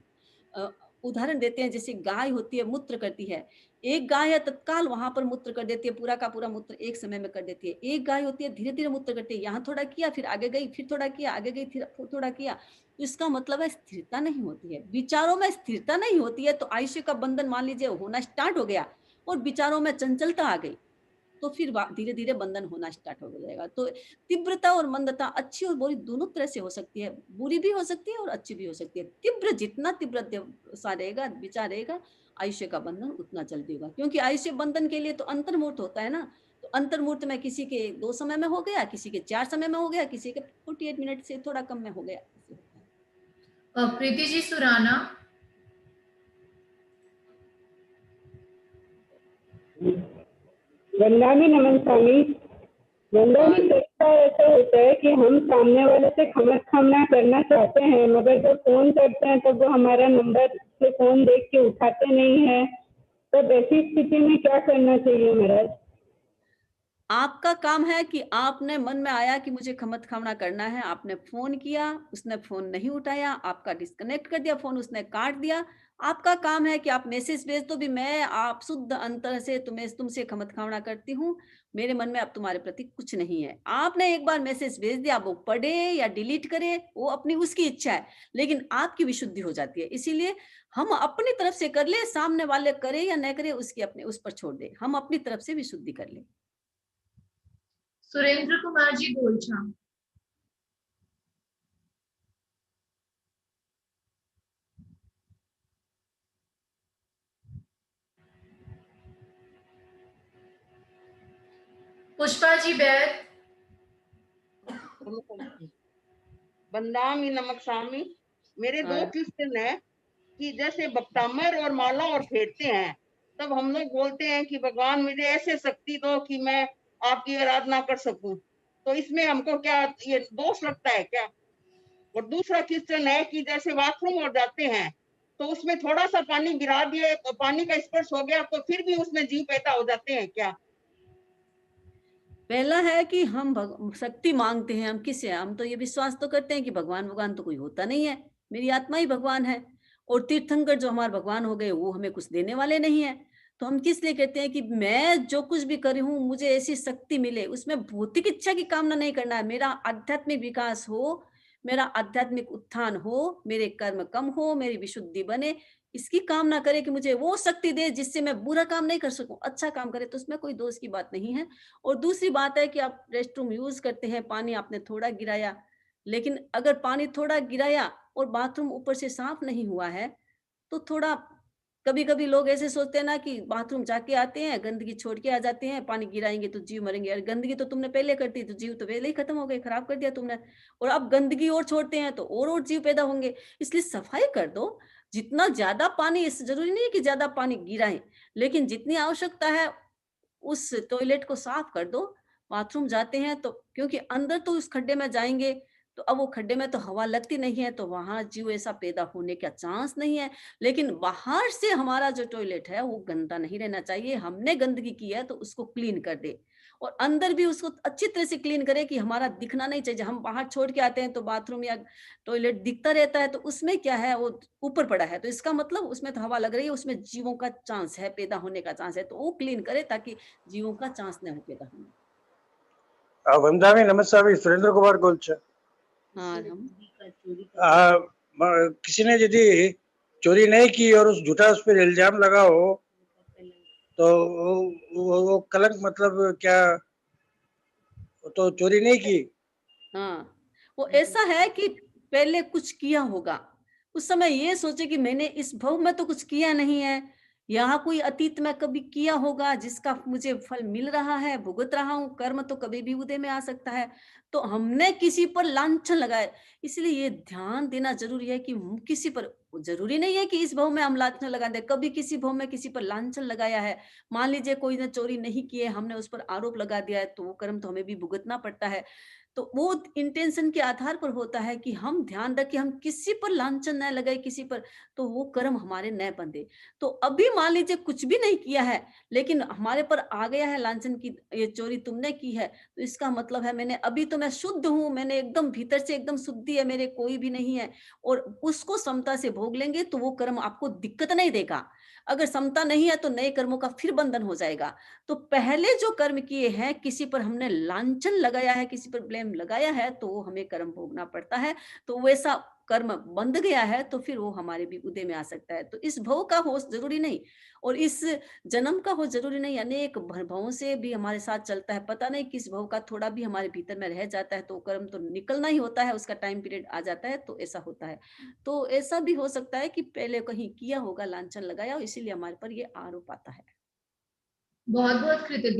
उदाहरण देते हैं, जैसे गाय होती है, मूत्र करती है, एक गाय है तत्काल वहां पर मूत्र कर देती है, पूरा का पूरा मूत्र एक समय में कर देती है। एक गाय होती है धीरे धीरे मूत्र करती है, यहाँ थोड़ा किया फिर आगे गई, फिर थोड़ा किया आगे गई, फिर थोड़ा किया। तो इसका मतलब है स्थिरता नहीं होती है, विचारों में स्थिरता नहीं होती है तो आयुष्य का बंधन मान लीजिए होना स्टार्ट हो गया और विचारों में चंचलता आ गई तो फिर धीरे धीरे बंधन होना स्टार्ट हो जाएगा। तो तीव्रता और मंदता अच्छी और बुरी दोनों तरह से हो सकती है, बुरी भी हो सकती है और अच्छी भी हो सकती है। तीव्र जितना तीव्र रहेगा, विचार रहेगा, आयुष्य का बंधन उतना जल्दी होगा, क्योंकि आयुष्य बंधन के लिए तो अंतर्मुहूर्त होता है ना। तो अंतर्मुहूर्त में किसी के 2 समय में हो गया, किसी के 4 समय में हो गया, किसी के 48 मिनट से थोड़ा कम में हो गया। प्रीति जी सुराना। वंदामी नमन स्वामी। वंदामी ऐसा होता है कि हम सामने वाले से खमना करना चाहते हैं, मगर जब फोन करते हैं तब वो हमारा नंबर से फोन देख के उठाते नहीं है, तो ऐसी स्थिति में क्या करना चाहिए महाराज? आपका काम है कि आपने मन में आया कि मुझे खमत खामना करना है, आपने फोन किया, उसने फोन नहीं उठाया, आपका डिस्कनेक्ट कर दिया फोन, उसने काट दिया। आपका काम है कि आप मैसेज भेज दो भी मैं आप शुद्ध अंतर से तुमसे खमत खामना करती हूँ, मेरे मन में अब तुम्हारे प्रति कुछ नहीं है। आपने एक बार मैसेज भेज दिया, वो पढ़े या डिलीट करे वो अपनी उसकी इच्छा है, लेकिन आपकी विशुद्धि हो जाती है। इसीलिए हम अपनी तरफ से कर ले, सामने वाले करे या न करे उसकी अपने उस पर छोड़ दे, हम अपनी तरफ से विशुद्धि कर ले। सुरेंद्र कुमार जी गोलछा। पुष्पा जी बैद। बंदामी नमक स्वामी। मेरे 2 क्वेश्चन है कि जैसे बक्तामर और माला और फेरते हैं तब हम लोग बोलते हैं कि भगवान मुझे ऐसे शक्ति दो कि मैं आपकी आराधना कर सकूं, तो इसमें हमको क्या ये दोष लगता है क्या? और दूसरा क्वेश्चन है कि जैसे बाथरूम और जाते हैं तो उसमें थोड़ा सा पानी गिरा दिए, पानी का स्पर्श हो गया तो फिर भी उसमें जीव पैदा हो जाते हैं क्या? पहला है कि हम शक्ति मांगते हैं, हम किससे? हम तो ये विश्वास तो करते हैं कि भगवान तो कोई होता नहीं है, मेरी आत्मा ही भगवान है। और तीर्थंकर जो हमारे भगवान हो गए वो हमें कुछ देने वाले नहीं है। तो हम किस लिए कहते हैं कि मैं जो कुछ भी करी हूँ मुझे ऐसी शक्ति मिले, उसमें भौतिक इच्छा की कामना नहीं करना है, मेरा आध्यात्मिक विकास हो, मेरा आध्यात्मिक उत्थान हो, मेरे कर्म कम हो, मेरी विशुद्धि बने, इसकी कामना करे कि मुझे वो शक्ति दे जिससे मैं बुरा काम नहीं कर सकूं, अच्छा काम करे, तो उसमें कोई दोष की बात नहीं है। और दूसरी बात है कि आप रेस्टरूम यूज करते हैं, पानी आपने थोड़ा गिराया, लेकिन अगर पानी थोड़ा गिराया और बाथरूम ऊपर से साफ नहीं हुआ है तो थोड़ा, कभी कभी लोग ऐसे सोचते हैं ना कि बाथरूम जाके आते हैं गंदगी छोड़ के आ जाते हैं, पानी गिराएंगे तो जीव मरेंगे। अरे गंदगी तो तुमने पहले कर दी तो जीव तो पहले ही खत्म हो गए, खराब कर दिया तुमने, और अब गंदगी और छोड़ते हैं तो और जीव पैदा होंगे। इसलिए सफाई कर दो, जितना ज्यादा पानी, इस जरूरी नहीं है कि ज्यादा पानी गिराएं, लेकिन जितनी आवश्यकता है उस टॉयलेट को साफ कर दो। बाथरूम जाते हैं तो क्योंकि अंदर तो उस खड्डे में जाएंगे तो अब वो खड्डे में तो हवा लगती नहीं है, तो वहां जीव ऐसा पैदा होने का चांस नहीं है। लेकिन बाहर से हमारा जो टॉयलेट है वो गंदा नहीं रहना चाहिए। हमने गंदगी की है तो उसको क्लीन कर दे, और अंदर भी उसको अच्छी तरह से क्लीन करे कि हमारा दिखना नहीं चाहिए। हम बाहर छोड़ के आते हैं तो बाथरूम या टॉयलेट दिखता रहता है, तो उसमें क्या है, वो ऊपर पड़ा है, तो इसका मतलब उसमें तो हवा लग रही है, उसमें जीवों का चांस है, पैदा होने का चांस है, तो वो क्लीन करे ताकि जीवों का चांस न हो पैदा होने। वंदामी नमस्कार, सुरेंद्र कुमार बोलছে। हाँ, हम किसी ने यदि चोरी नहीं की और उस झूठा उस पर इल्जाम लगा हो तो वो कलंक मतलब क्या, तो चोरी नहीं की? हाँ, वो ऐसा है कि पहले कुछ किया होगा, उस समय ये सोचे कि मैंने इस भव में तो कुछ किया नहीं है, यहाँ कोई अतीत में कभी किया होगा जिसका मुझे फल मिल रहा है, भुगत रहा हूँ। कर्म तो कभी भी उदय में आ सकता है, तो हमने किसी पर लांछन लगाए। इसलिए ये ध्यान देना जरूरी है कि हम किसी पर, जरूरी नहीं है कि इस भव में हम लांछन लगा दे, कभी किसी भव में किसी पर लांछन लगाया है। मान लीजिए कोई ने चोरी नहीं की है, हमने उस पर आरोप लगा दिया है, तो वो कर्म तो हमें भी भुगतना पड़ता है। तो वो इंटेंशन के आधार पर होता है कि हम ध्यान रखें, हम किसी पर लांछन न लगाए, किसी पर, तो वो कर्म हमारे न बंधे। तो अभी मान लीजिए कुछ भी नहीं किया है, लेकिन हमारे पर आ गया है लांछन की ये चोरी तुमने की है, तो इसका मतलब है मैंने, अभी तो मैं शुद्ध हूं, मैंने एकदम भीतर से एकदम शुद्धि है, मेरे कोई भी नहीं है, और उसको समता से भोग लेंगे तो वो कर्म आपको दिक्कत नहीं देगा। अगर समता नहीं है तो नए कर्मों का फिर बंधन हो जाएगा। तो पहले जो कर्म किए हैं, किसी पर हमने लांछन लगाया है, किसी पर ब्लेम लगाया है, तो वो हमें कर्म भोगना पड़ता है। तो वैसा कर्म बंध गया है तो फिर वो हमारे भी उदय में आ सकता है। तो इस भव का हो जरूरी नहीं, और इस जन्म का हो जरूरी नहीं, अनेक भवों से भी हमारे साथ चलता है, पता नहीं किस भव का थोड़ा भी हमारे भीतर में रह जाता है, तो कर्म तो निकलना ही होता है, उसका टाइम पीरियड आ जाता है, तो ऐसा होता है। तो ऐसा भी हो सकता है कि पहले कहीं किया होगा, लांछन लगाया, इसीलिए हमारे पर ये आरोप आता है। बहुत बहुत कृतज्ञता।